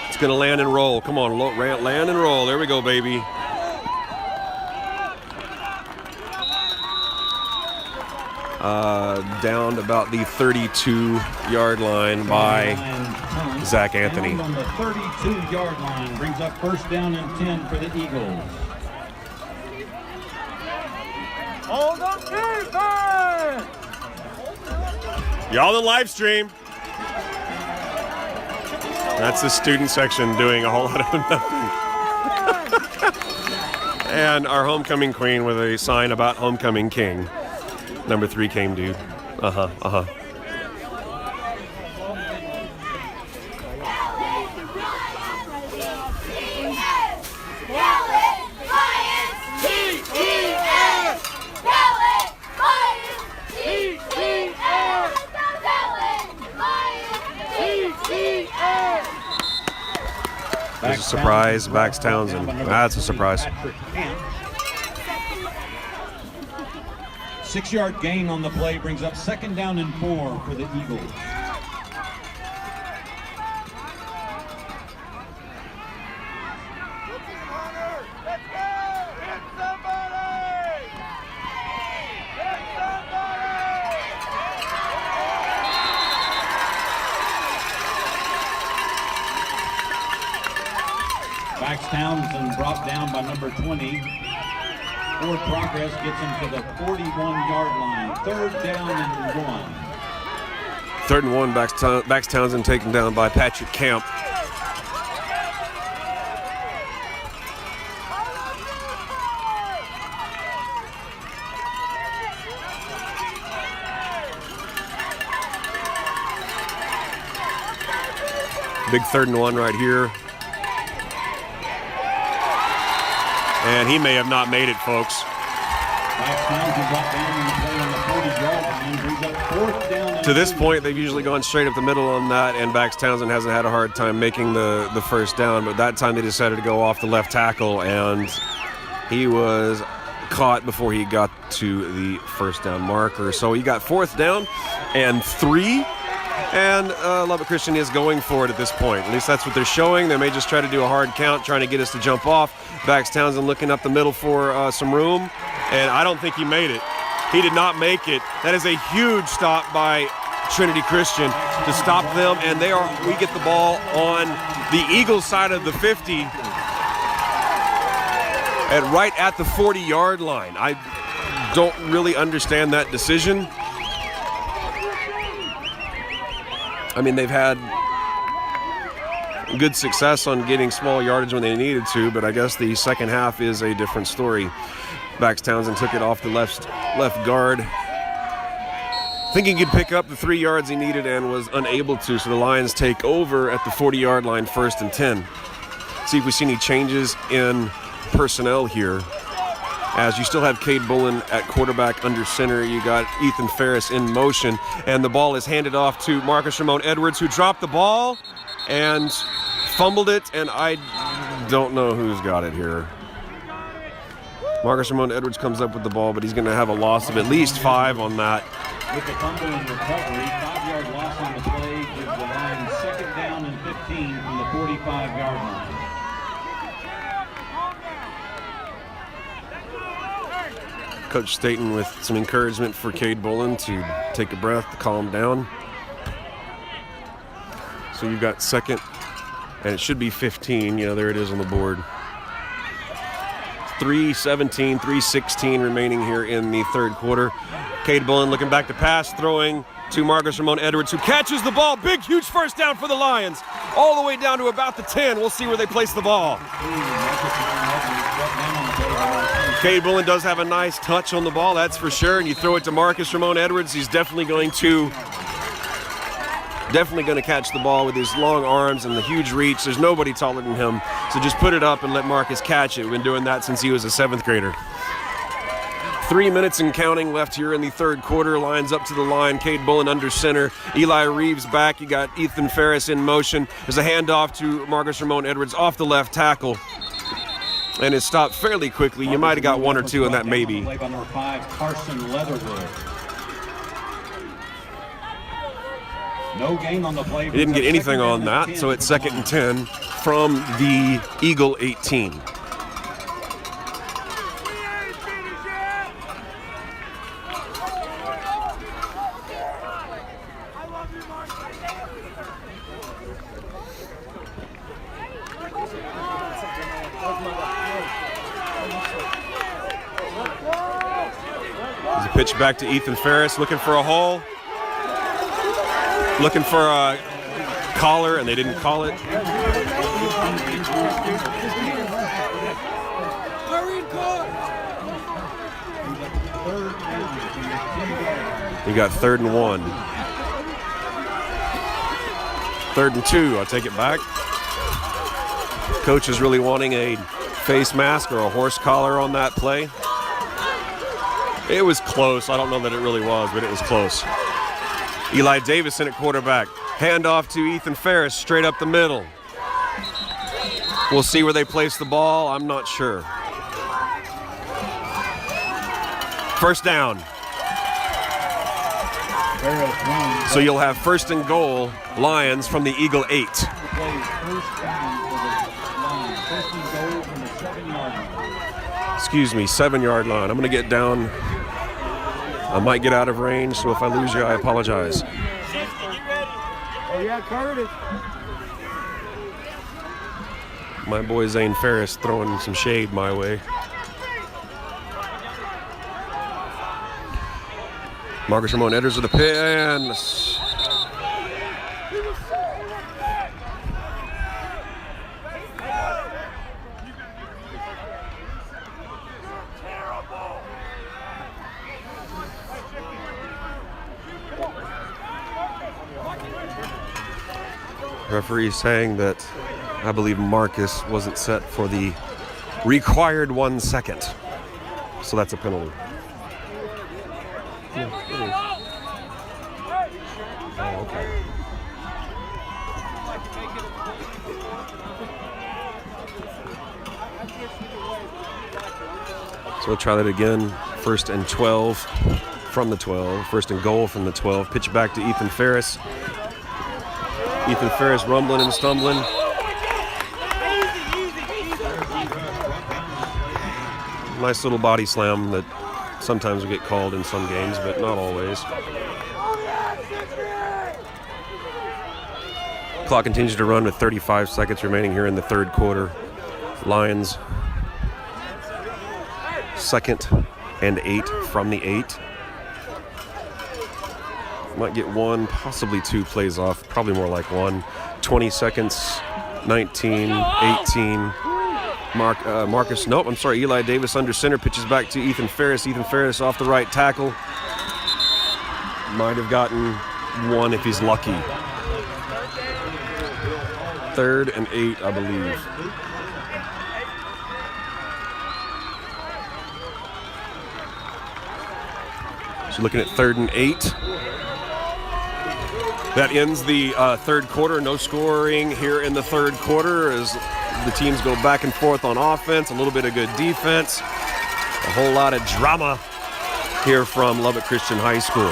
It's going to land and roll. Come on, land and roll. There we go, baby. Down about the 32-yard line by Zach Anthony. Down on the 32-yard line, brings up first down and 10 for the Eagles. Hold up, defense! Y'all in live stream. That's the student section doing a whole lot of nothing. And our homecoming queen with a sign about homecoming king. Number 3 came, dude. Uh-huh. Surprise, backs Townsend. That's a surprise. 6-yard gain on the play brings up 2nd down and 4 for the Eagles. Townsend brought down by number 20. Forward progress gets him to the 41-yard line. 3rd down and 1. 3rd and 1, backs Townsend taken down by Patrick Camp. Big 3rd and 1 right here. And he may have not made it, folks. To this point, they've usually gone straight up the middle on that, and Bax Townsend hasn't had a hard time making the 1st down, but that time they decided to go off the left tackle, and he was caught before he got to the 1st down marker. So you got 4th down and 3. And Lubbock Christian is going for it at this point. At least that's what they're showing. They may just try to do a hard count, trying to get us to jump off. Bax Townsend looking up the middle for some room. And I don't think he made it. He did not make it. That is a huge stop by Trinity Christian to stop them. And we get the ball on the Eagles side of the 50. And right at the 40-yard line. I don't really understand that decision. I mean, they've had good success on getting small yardage when they needed to, but I guess the second half is a different story. Bax Townsend took it off the left guard, thinking he'd pick up the 3 yards he needed and was unable to, so the Lions take over at the 40-yard line, 1st and 10. See if we see any changes in personnel here. As you still have Cade Bullen at quarterback under center. You got Ethan Ferris in motion, and the ball is handed off to Marcus Ramon Edwards, who dropped the ball and fumbled it, and I don't know who's got it here. Marcus Ramon Edwards comes up with the ball, but he's going to have a loss of at least 5 on that. With the fumble and recovery, 5-yard loss on the play gives the Lions 2nd down and 15 from the 45-yard line. Coach Staten with some encouragement for Cade Bullen to take a breath, to calm down. So you've got 2nd, and it should be 15. Yeah, there it is on the board. 3:17, 3:16 remaining here in the 3rd quarter. Cade Bullen looking back to pass, throwing to Marcus Ramon Edwards, who catches the ball. Big, huge 1st down for the Lions. All the way down to about the 10. We'll see where they place the ball. Cade Bullen does have a nice touch on the ball, that's for sure. And you throw it to Marcus Ramon Edwards, he's definitely going to catch the ball with his long arms and the huge reach. There's nobody taller than him, so just put it up and let Marcus catch it. We've been doing that since he was a 7th grader. 3 minutes and counting left here in the 3rd quarter. Lions up to the line. Cade Bullen under center. Eli Reeves back. You got Ethan Ferris in motion. There's a handoff to Marcus Ramon Edwards off the left tackle. And it stopped fairly quickly. You might have got 1 or 2 on that, maybe. Play by number 5, Carson Leatherwood. No gain on the play. He didn't get anything on that, so it's 2nd and 10 from the Eagle 18. Pitch back to Ethan Ferris, looking for a hole, looking for a collar, and they didn't call it. You got 3rd and 1. 3rd and 2, I'll take it back. Coach is really wanting a face mask or a horse collar on that play. It was close. I don't know that it really was, but it was close. Eli Davison at quarterback. Handoff to Ethan Ferris, straight up the middle. We'll see where they place the ball. I'm not sure. First down. So you'll have first and goal, Lions from the Eagle 8. Excuse me, 7-yard line. I'm going to get down. I might get out of range, so if I lose you, I apologize. Oh, yeah, Curtis. My boy Zane Ferris throwing some shade my way. Marcus Ramon enters with a pin. Referee saying that I believe Marcus wasn't set for the required 1 second. So that's a penalty. Oh, okay. So we'll try that again. First and 12 from the 12. First and goal from the 12. Pitch back to Ethan Ferris. Ethan Ferris rumbling and stumbling. Nice little body slam that sometimes will get called in some games, but not always. Clock continues to run with 35 seconds remaining here in the third quarter. Lions 2nd and 8 from the 8. Might get 1, possibly 2 plays off, probably more like 1. 20 seconds, 19, 18. Eli Davis under center, pitches back to Ethan Ferris. Ethan Ferris off the right tackle. Might have gotten 1 if he's lucky. 3rd and 8, I believe. So looking at 3rd and 8. That ends the third quarter. No scoring here in the third quarter as the teams go back and forth on offense. A little bit of good defense. A whole lot of drama here from Lubbock Christian High School.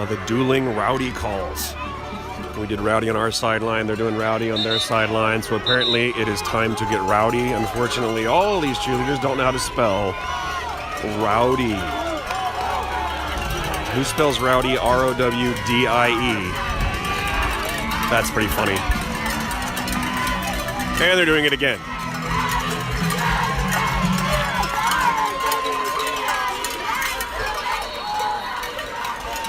The dueling rowdy calls. We did rowdy on our sideline. They're doing rowdy on their sideline. So apparently it is time to get rowdy. Unfortunately, all these cheerleaders don't know how to spell rowdy. Who spells rowdy? R-O-W-D-I-E. That's pretty funny. And they're doing it again.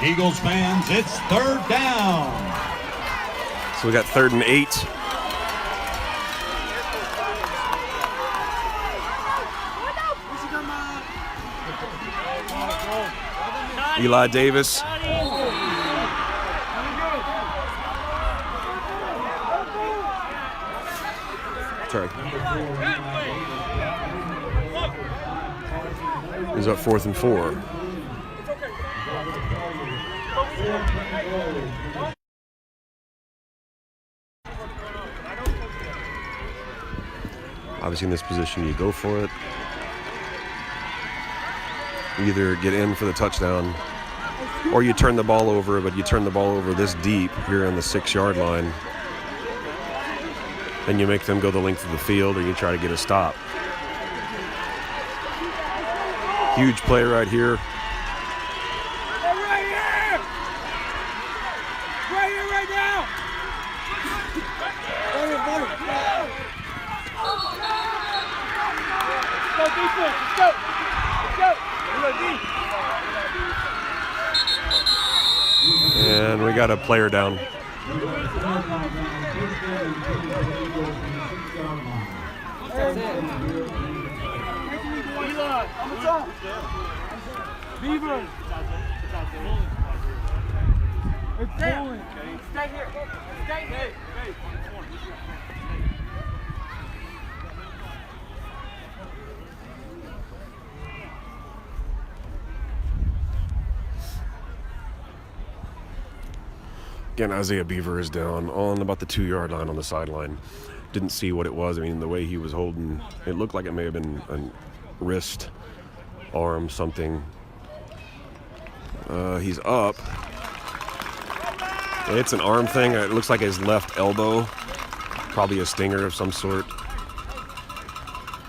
Eagles fans, it's 3rd down. So we got 3rd and 8. Eli Davis. Sorry. He's up 4th and 4. Obviously in this position you go for it. Either get in for the touchdown or you turn the ball over, but you turn the ball over this deep here on the 6-yard line. Then you make them go the length of the field or you try to get a stop. Huge play right here. Right here, right defense. Let's go. Let's go. And we got a player down. Beaver. It's pulling. Stay here. Stay here. Again, Isaiah Beaver is down on about the 2-yard line on the sideline. Didn't see what it was. I mean, the way he was holding, it looked like it may have been a wrist, arm, something. He's up. It's an arm thing. It looks like his left elbow. Probably a stinger of some sort.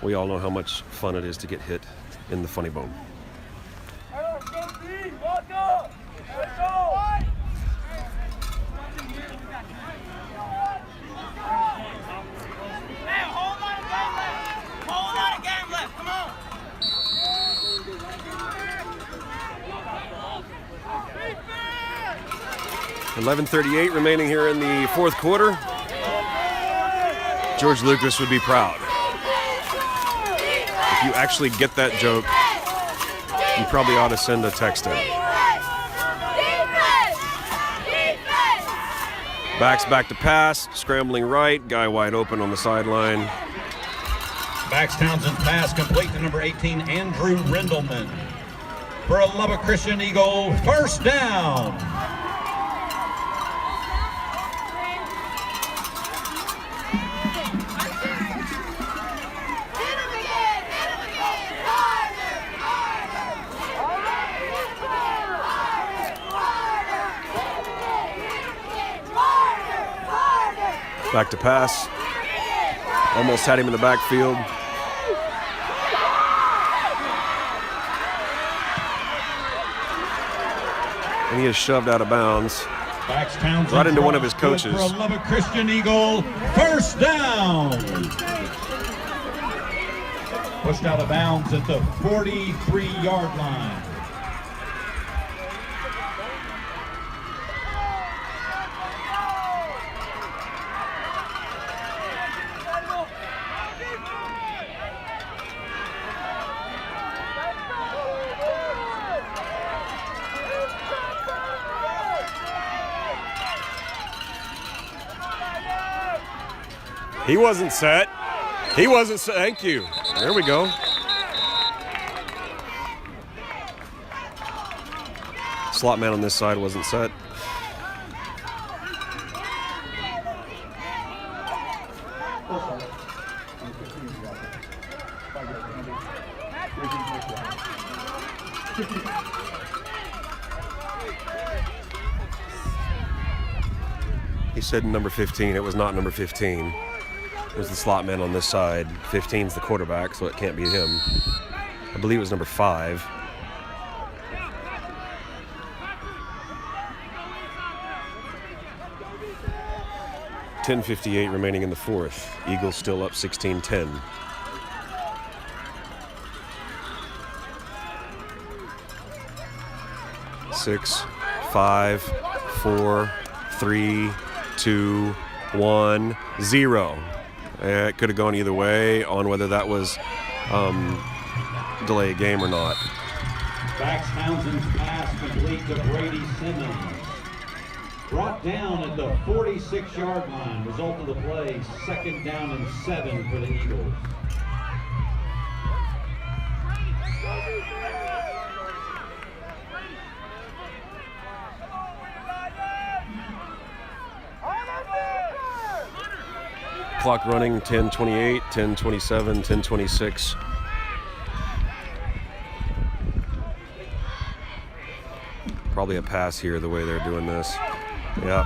We all know how much fun it is to get hit in the funny bone. Whole lot of game left. Come on. 11:38 remaining here in the fourth quarter. George Lucas would be proud. If you actually get that joke, you probably ought to send a text in. Backs back to pass, scrambling right, guy wide open on the sideline. Backs Townsend's pass complete to number 18, Andrew Rindleman. For a Lubbock Christian Eagle, first down. Back to pass. Almost had him in the backfield. And he is shoved out of bounds. Right into one of his coaches. For a Lubbock Christian Eagle, first down. Pushed out of bounds at the 43-yard line. He wasn't set. He wasn't set. Thank you. There we go. Slot man on this side wasn't set. He said number 15. It was not number 15. It was the slot man on this side. 15's the quarterback, so it can't be him. I believe it was number 5. .10:58 remaining in the fourth. Eagles still up 16-10. Six, 5, 4, 3, 2, 1, 0. It could have gone either way on whether that was delay a game or not. Backs Townsend's pass complete to Brady Simmons. Brought down at the 46-yard line. Result of the play, 2nd down and 7 for the Eagles. Clock running, 10:28, 10:27, 10:26. Probably a pass here the way they're doing this. Yeah.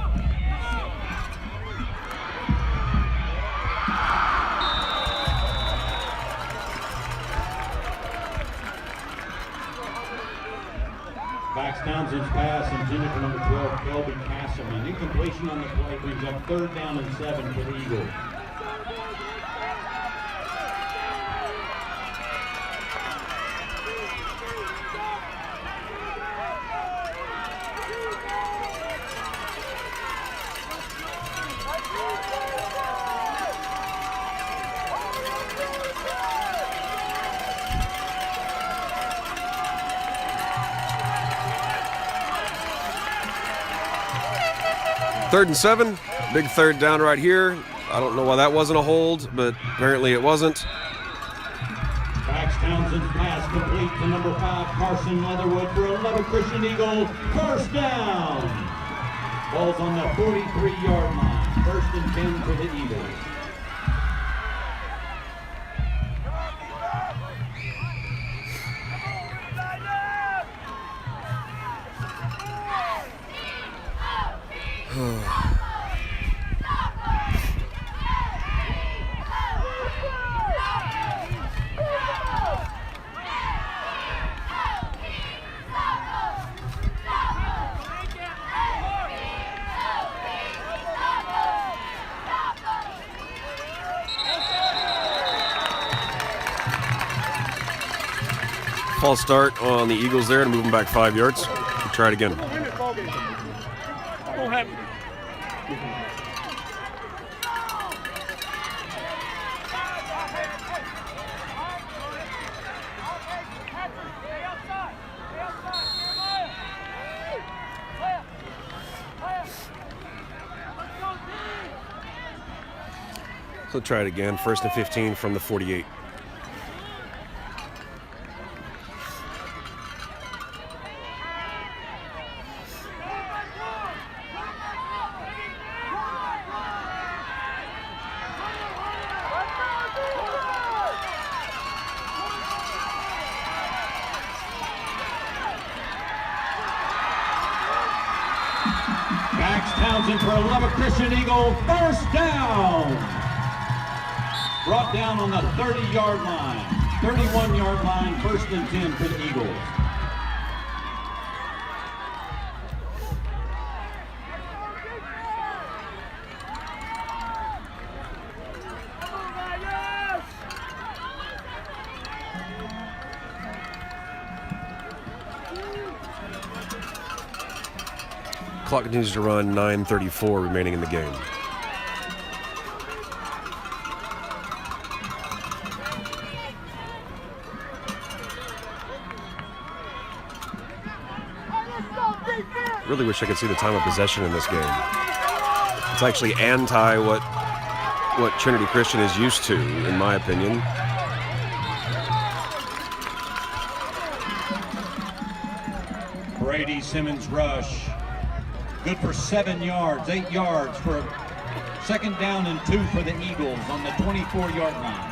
Backs Townsend's pass intended for number 12, Kelby Castleman. Incompletion on the play brings up 3rd down and 7 for the Eagles. 3rd and 7. Big third down right here. I don't know why that wasn't a hold, but apparently it wasn't. Max Townsend's pass complete to number 5, Carson Leatherwood for a Lubbock Christian Eagle first down. Ball's on the 43-yard line. 1st and 10 for the Eagles. False start on the Eagles there to move them back 5 yards. We'll try it again. So try it again. 1st and 15 from the 48. Max Townsend for a Lubbock Christian Eagle first down. Brought down on the 30-yard line. 31-yard line, 1st and 10 for the Eagles. Clock continues to run, 9:34 remaining in the game. Really wish I could see the time of possession in this game. It's actually anti what Trinity Christian is used to, in my opinion. Brady Simmons rush. Good for 7 yards, 8 yards for a 2nd down and 2 for the Eagles on the 24-yard line.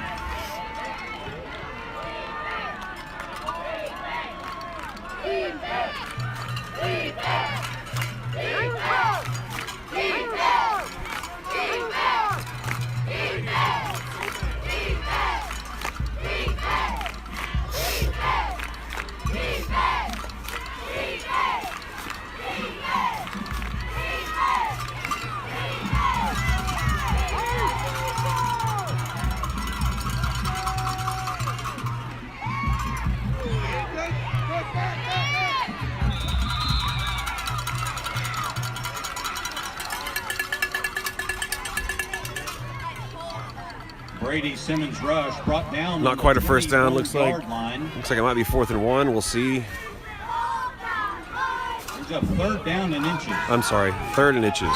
Brady Simmons rush brought down. Not quite a first down, looks like. Line. Looks like it might be 4th and 1. We'll see. It's a 3rd down and inches. I'm sorry, 3rd and inches.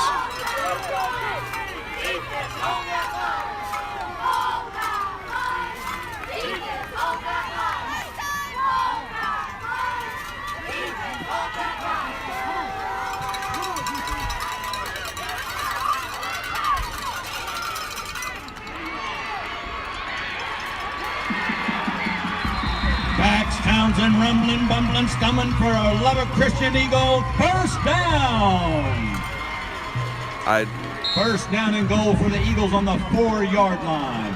Max Townsend rumbling, bumbling, stumbling for a Lubbock Christian Eagle first down. First down and goal for the Eagles on the 4-yard line.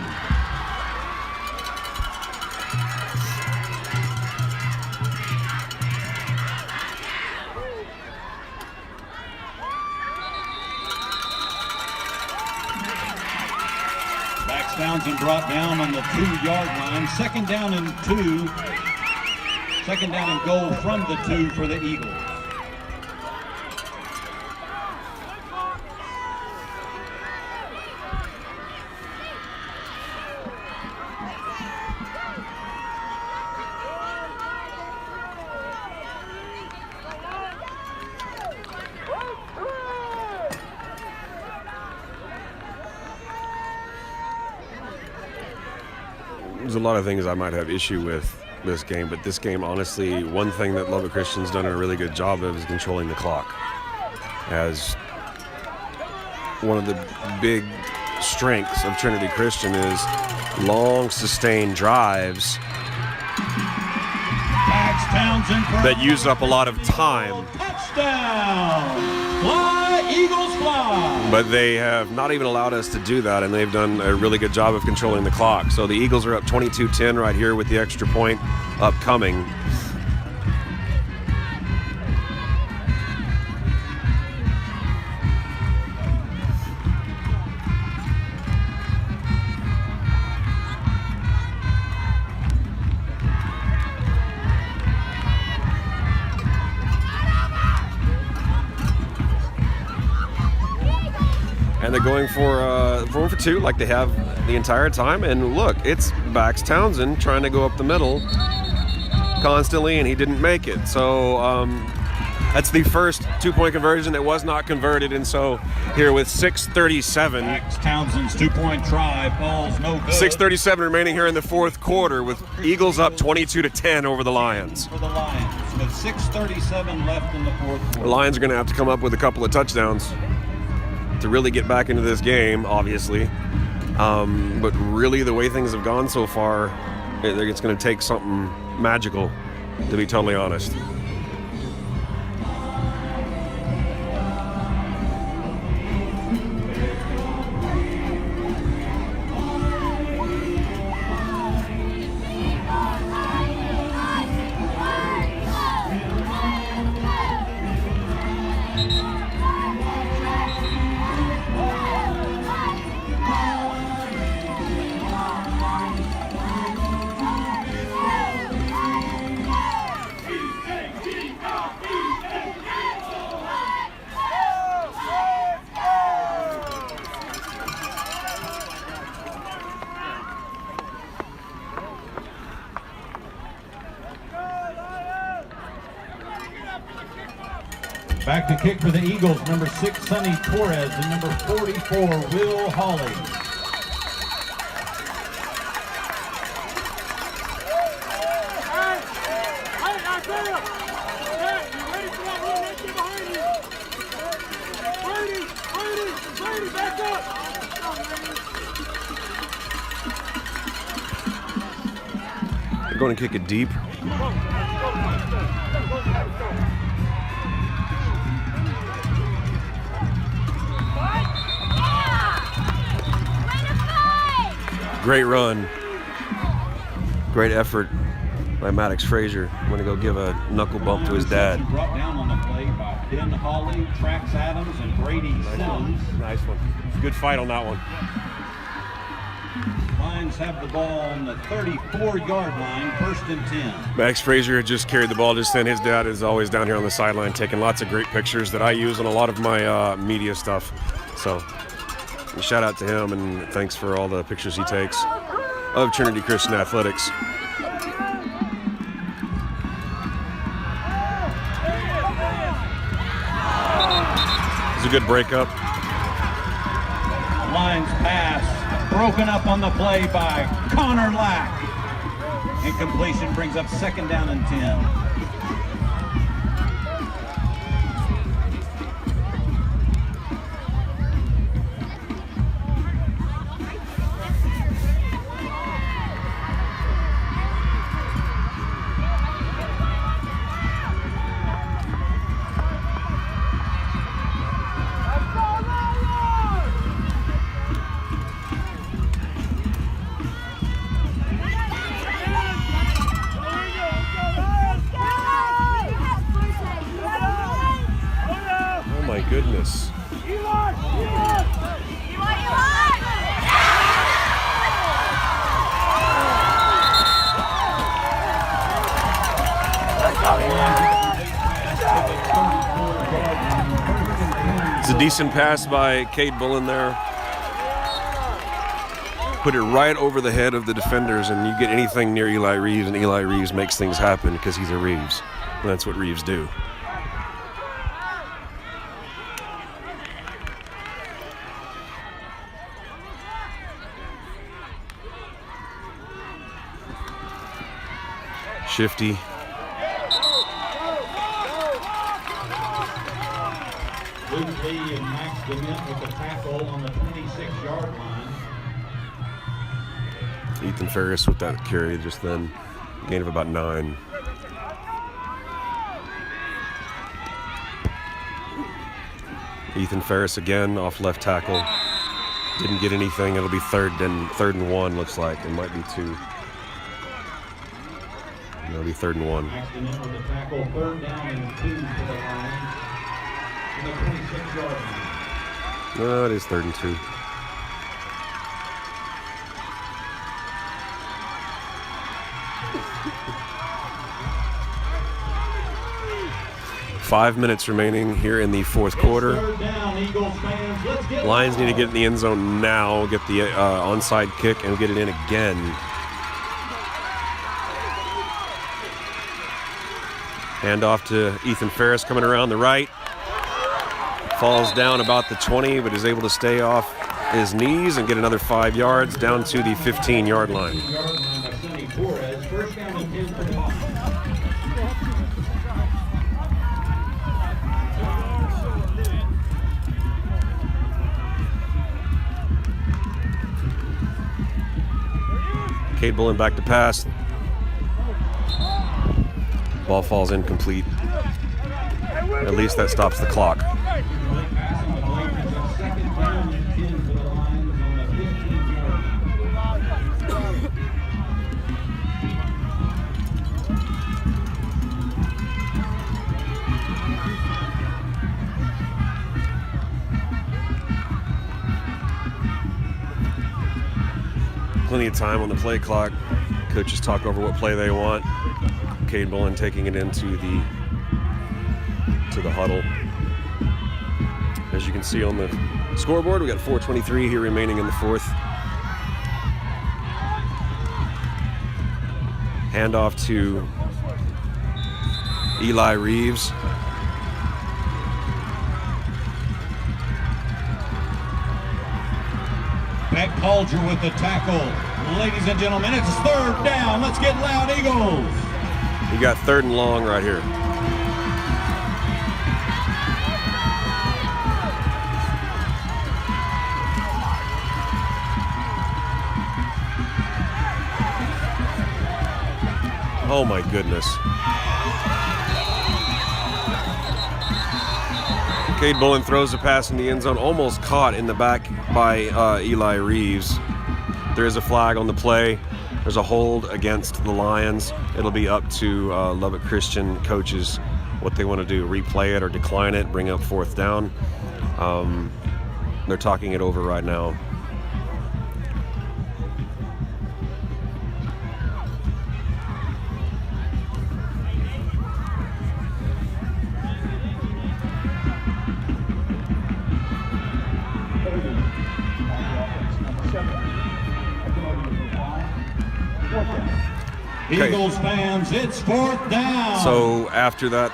Max Townsend brought down on the 2-yard line. 2nd down and 2. 2nd down and goal from the 2 for the Eagles. There's a lot of things I might have issue with this game, but this game, honestly, one thing that Lubbock Christian's done a really good job of is controlling the clock. As one of the big strengths of Trinity Christian is long, sustained drives that use up a lot of time. Touchdown! Fly, Eagles fly! But they have not even allowed us to do that, and they've done a really good job of controlling the clock. So the Eagles are up 22-10 right here with the extra point upcoming. And they're going for 2 like they have the entire time. And look, it's Bax Townsend trying to go up the middle constantly, and he didn't make it. So that's the first 2-point conversion that was not converted. And so here with 6:37. Bax Townsend's 2-point try, ball's no good. 6:37 remaining here in the fourth quarter with Eagles up 22-10 over the Lions. For the Lions with 6:37 left in the fourth quarter. The Lions are going to have to come up with a couple of touchdowns to really get back into this game, obviously. But really, the way things have gone so far, it's going to take something magical, to be totally honest. Back to kick for the Eagles, number 6, Sonny Torres, and number 44, Will Hawley. They're going to kick it deep. Great run. Great effort by Maddox Frazier. I'm going to go give a knuckle bump to his dad. Brought down on the play by Ben Hawley, Trax Adams, and Brady Sims. Nice one. Good fight on that one. Lions have the ball on the 34-yard line, 1st and 10. Max Frazier just carried the ball just then. His dad is always down here on the sideline taking lots of great pictures that I use on a lot of my media stuff. So shout out to him, and thanks for all the pictures he takes of Trinity Christian Athletics. It's a good breakup. Lions pass broken up on the play by Connor Lack. Incompletion brings up 2nd down and 10. Goodness. It's a decent pass by Cade Bullen there. Put it right over the head of the defenders, and you get anything near Eli Reeves, and Eli Reeves makes things happen because he's a Reeves. And that's what Reeves do. shifty. Luke Lee and Max DeMint with the tackle on the 26-yard line. Ethan Ferris with that carry just then. Gain of about 9. Ethan Ferris again off left tackle. Didn't get anything. It'll be third and 1, looks like. It might be 2. It'll be 3rd and 1. Max DeMint with the tackle, 3rd down and 2 for the line. In the 26-yard line. No, it is 3rd and 2. Five minutes remaining here in the fourth quarter. Lions need to get in the end zone now, get the onside kick, and get it in again. Hand off to Ethan Ferris coming around the right. Falls down about the 20, but is able to stay off his knees and get another 5 yards down to the 15-yard line. Cade Bullen back to pass. Ball falls incomplete. At least that stops the clock. Plenty of time on the play clock. Coaches talk over what play they want. Cade Bullen taking it into the huddle. As you can see on the scoreboard, we got 4:23 here remaining in the fourth. Handoff to Eli Reeves. Beck Palger with the tackle. Ladies and gentlemen, it's 3rd down. Let's get loud, Eagles. You got 3rd and long right here. Oh my goodness. Cade Bullen throws a pass in the end zone, almost caught in the back by Eli Reeves. There is a flag on the play. There's a hold against the Lions. It'll be up to Lubbock Christian coaches what they want to do, replay it or decline it, bring up 4th down. They're talking it over right now. Okay. Eagles fans, it's 4th down. So after that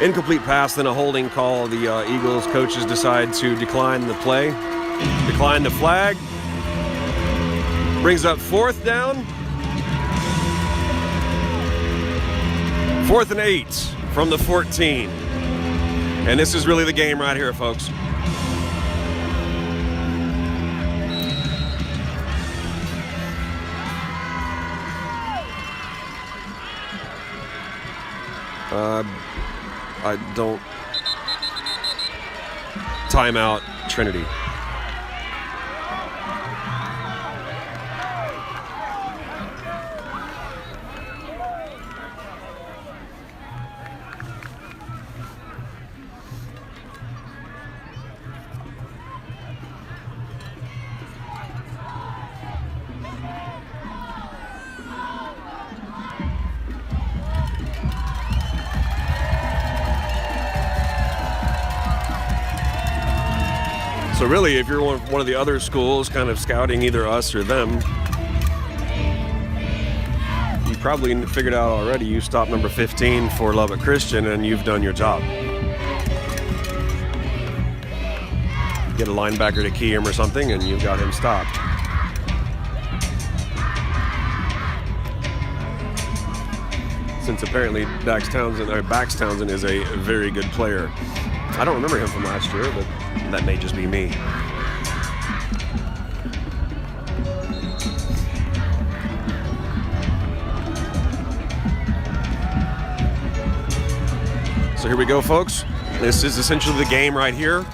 incomplete pass, then a holding call, the Eagles coaches decide to decline the play, decline the flag. Brings up 4th down. 4th and 8 from the 14. And this is really the game right here, folks. I don't. Timeout, Trinity. So really, if you're one of the other schools kind of scouting either us or them, you probably figured out already you stopped number 15 for Lubbock Christian and you've done your job. Get a linebacker to key him or something and you've got him stopped. since apparently Bax Townsend is a very good player. I don't remember him from last year, but that may just be me. So here we go, folks. This is essentially the game right here,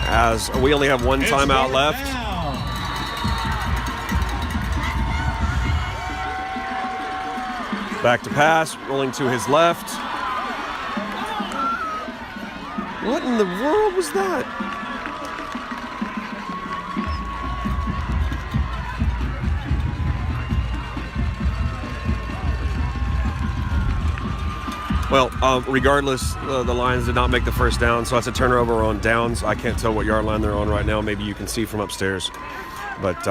as we only have one timeout left. Back to pass, rolling to his left. What in the world was that? Well, regardless, the Lions did not make the first down, so that's a turnover on downs. I can't tell what yard line they're on right now. Maybe you can see from upstairs. But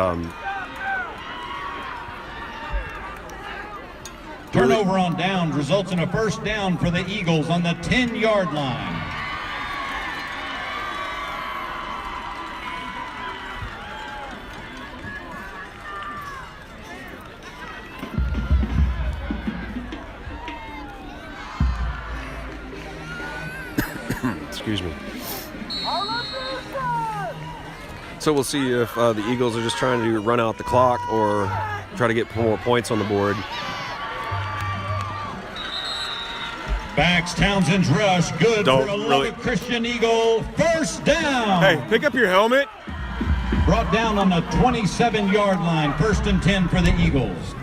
turnover on downs results in a first down for the Eagles on the 10-yard line. Excuse me. So we'll see if the Eagles are just trying to run out the clock or try to get more points on the board. Bax Townsend's rush, good for a Lubbock Christian Eagle. First down. Hey, pick up your helmet. Brought down on the 27-yard line. First and 10 for the Eagles.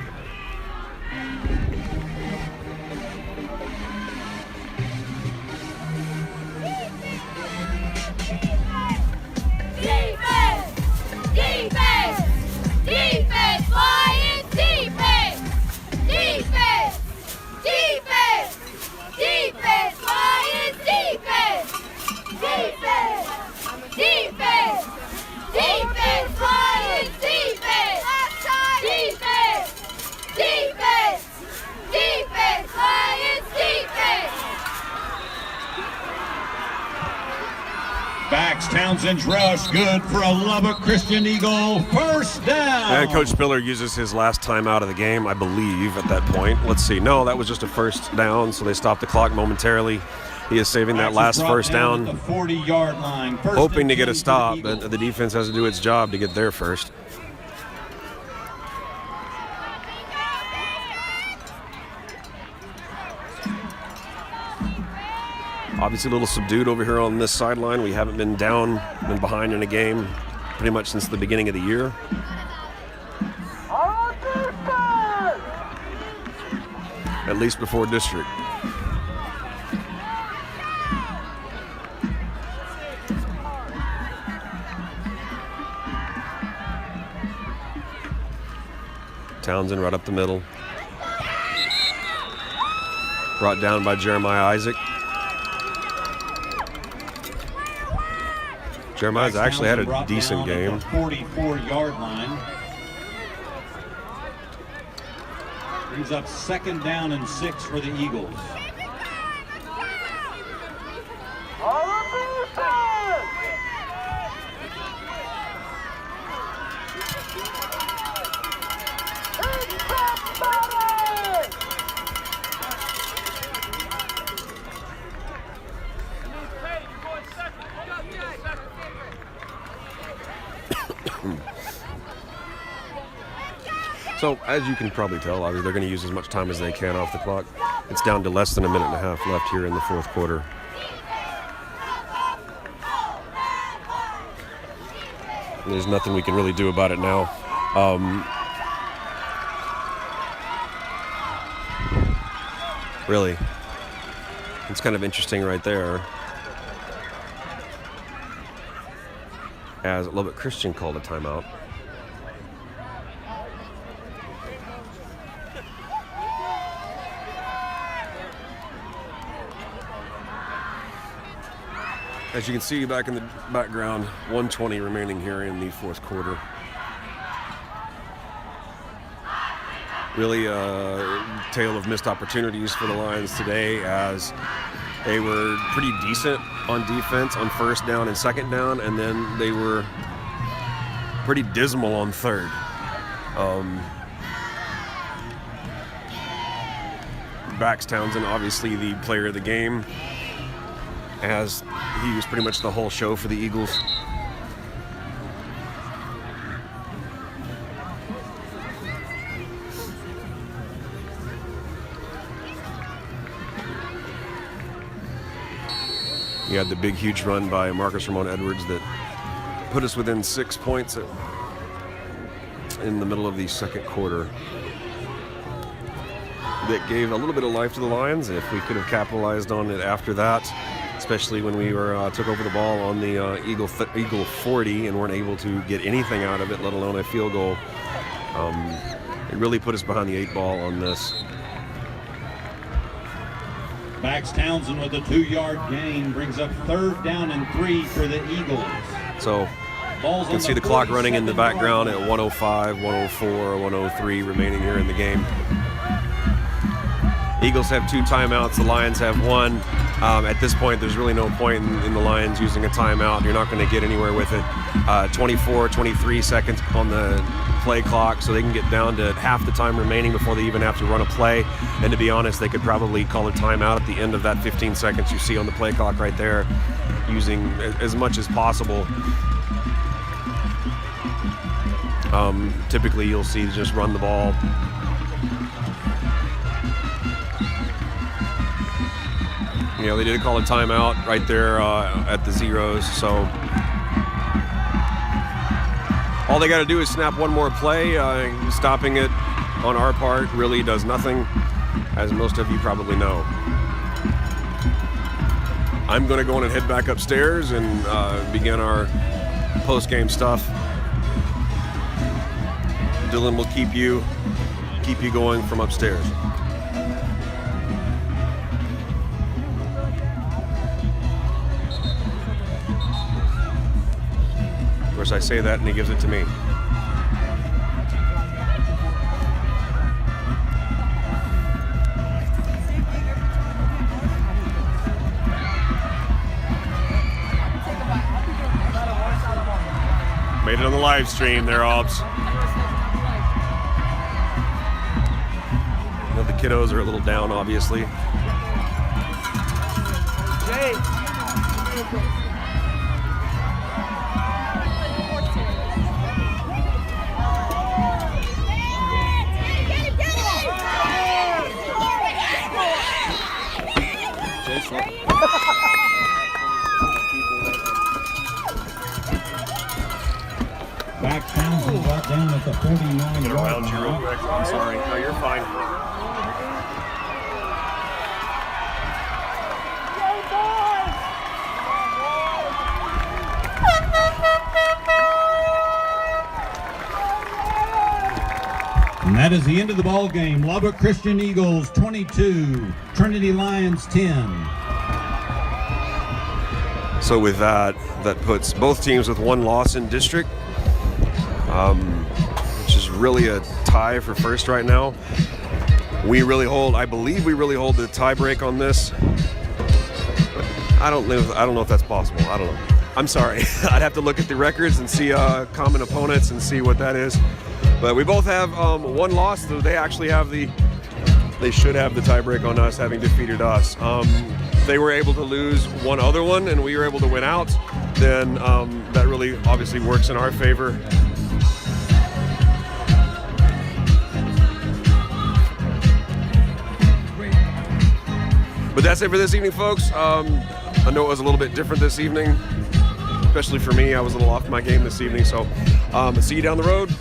Bax Townsend's rush, good for a Lubbock Christian Eagle. First down. And Coach Spiller uses his last time out of the game, I believe, at that point. Let's see. No, that was just a first down, so they stopped the clock momentarily. He is saving that last first down, the 40-yard line. Hoping to get a stop, but the defense has to do its job to get there first. Obviously a little subdued over here on this sideline. We haven't been behind in a game pretty much since the beginning of the year. At least before district. Townsend right up the middle. Brought down by Jeremiah Isaac. Jeremiah's actually had a decent game. 44-yard line. Brings up second down and 6 for the Eagles. So, as you can probably tell, obviously they're going to use as much time as they can off the clock. It's down to less than a minute and a half left here in the fourth quarter. And there's nothing we can really do about it now. Really, it's kind of interesting right there. As Lubbock Christian called a timeout. As you can see back in the background, 1:20 remaining here in the fourth quarter. Really a tale of missed opportunities for the Lions today, as they were pretty decent on defense on first down and second down, and then they were pretty dismal on third. Bax Townsend, obviously the player of the game, as he was pretty much the whole show for the Eagles. You had the big, huge run by Marcus Ramon Edwards that put us within 6 points in the middle of the second quarter. That gave a little bit of life to the Lions. If we could have capitalized on it after that, especially when we took over the ball on the Eagle 40 and weren't able to get anything out of it, let alone a field goal. It really put us behind the 8 ball on this. Bax Townsend with a 2-yard gain brings up 3rd down and 3 for the Eagles. So you can see the clock running in the background at 105, 104, 103 remaining here in the game. Eagles have 2 timeouts. The Lions have 1. At this point, there's really no point in the Lions using a timeout. You're not going to get anywhere with it. 24, 23 seconds on the play clock, so they can get down to half the time remaining before they even have to run a play. And to be honest, they could probably call a timeout at the end of that 15 seconds you see on the play clock right there, using as much as possible. Typically, you'll see just run the ball. You know, they did call a timeout right there at the zeros, so all they got to do is snap one more play. Stopping it on our part really does nothing, as most of you probably know. I'm going to go on and head back upstairs and begin our post-game stuff. Dylan will keep you going from upstairs. Of course, I say that and he gives it to me. Made it on the live stream there, Obs. You know, the kiddos are a little down, obviously. Jay. Bax Townsend brought down at the 49. Get around you real quick. I'm sorry. No, you're fine. And that is the end of the ball game. Lubbock Christian Eagles 22, Trinity Lions 10. So with that puts both teams with 1 loss in district, which is really a tie for first right now. I believe we really hold the tie break on this. I don't know if that's possible. I don't know. I'm sorry. I'd have to look at the records and see common opponents and see what that is. But we both have 1 loss, so they actually have they should have the tie break on us, having defeated us. They were able to lose 1 other one and we were able to win out, then that really obviously works in our favor. But that's it for this evening, folks. I know it was a little bit different this evening, especially for me. I was a little off my game this evening, so see you down the road.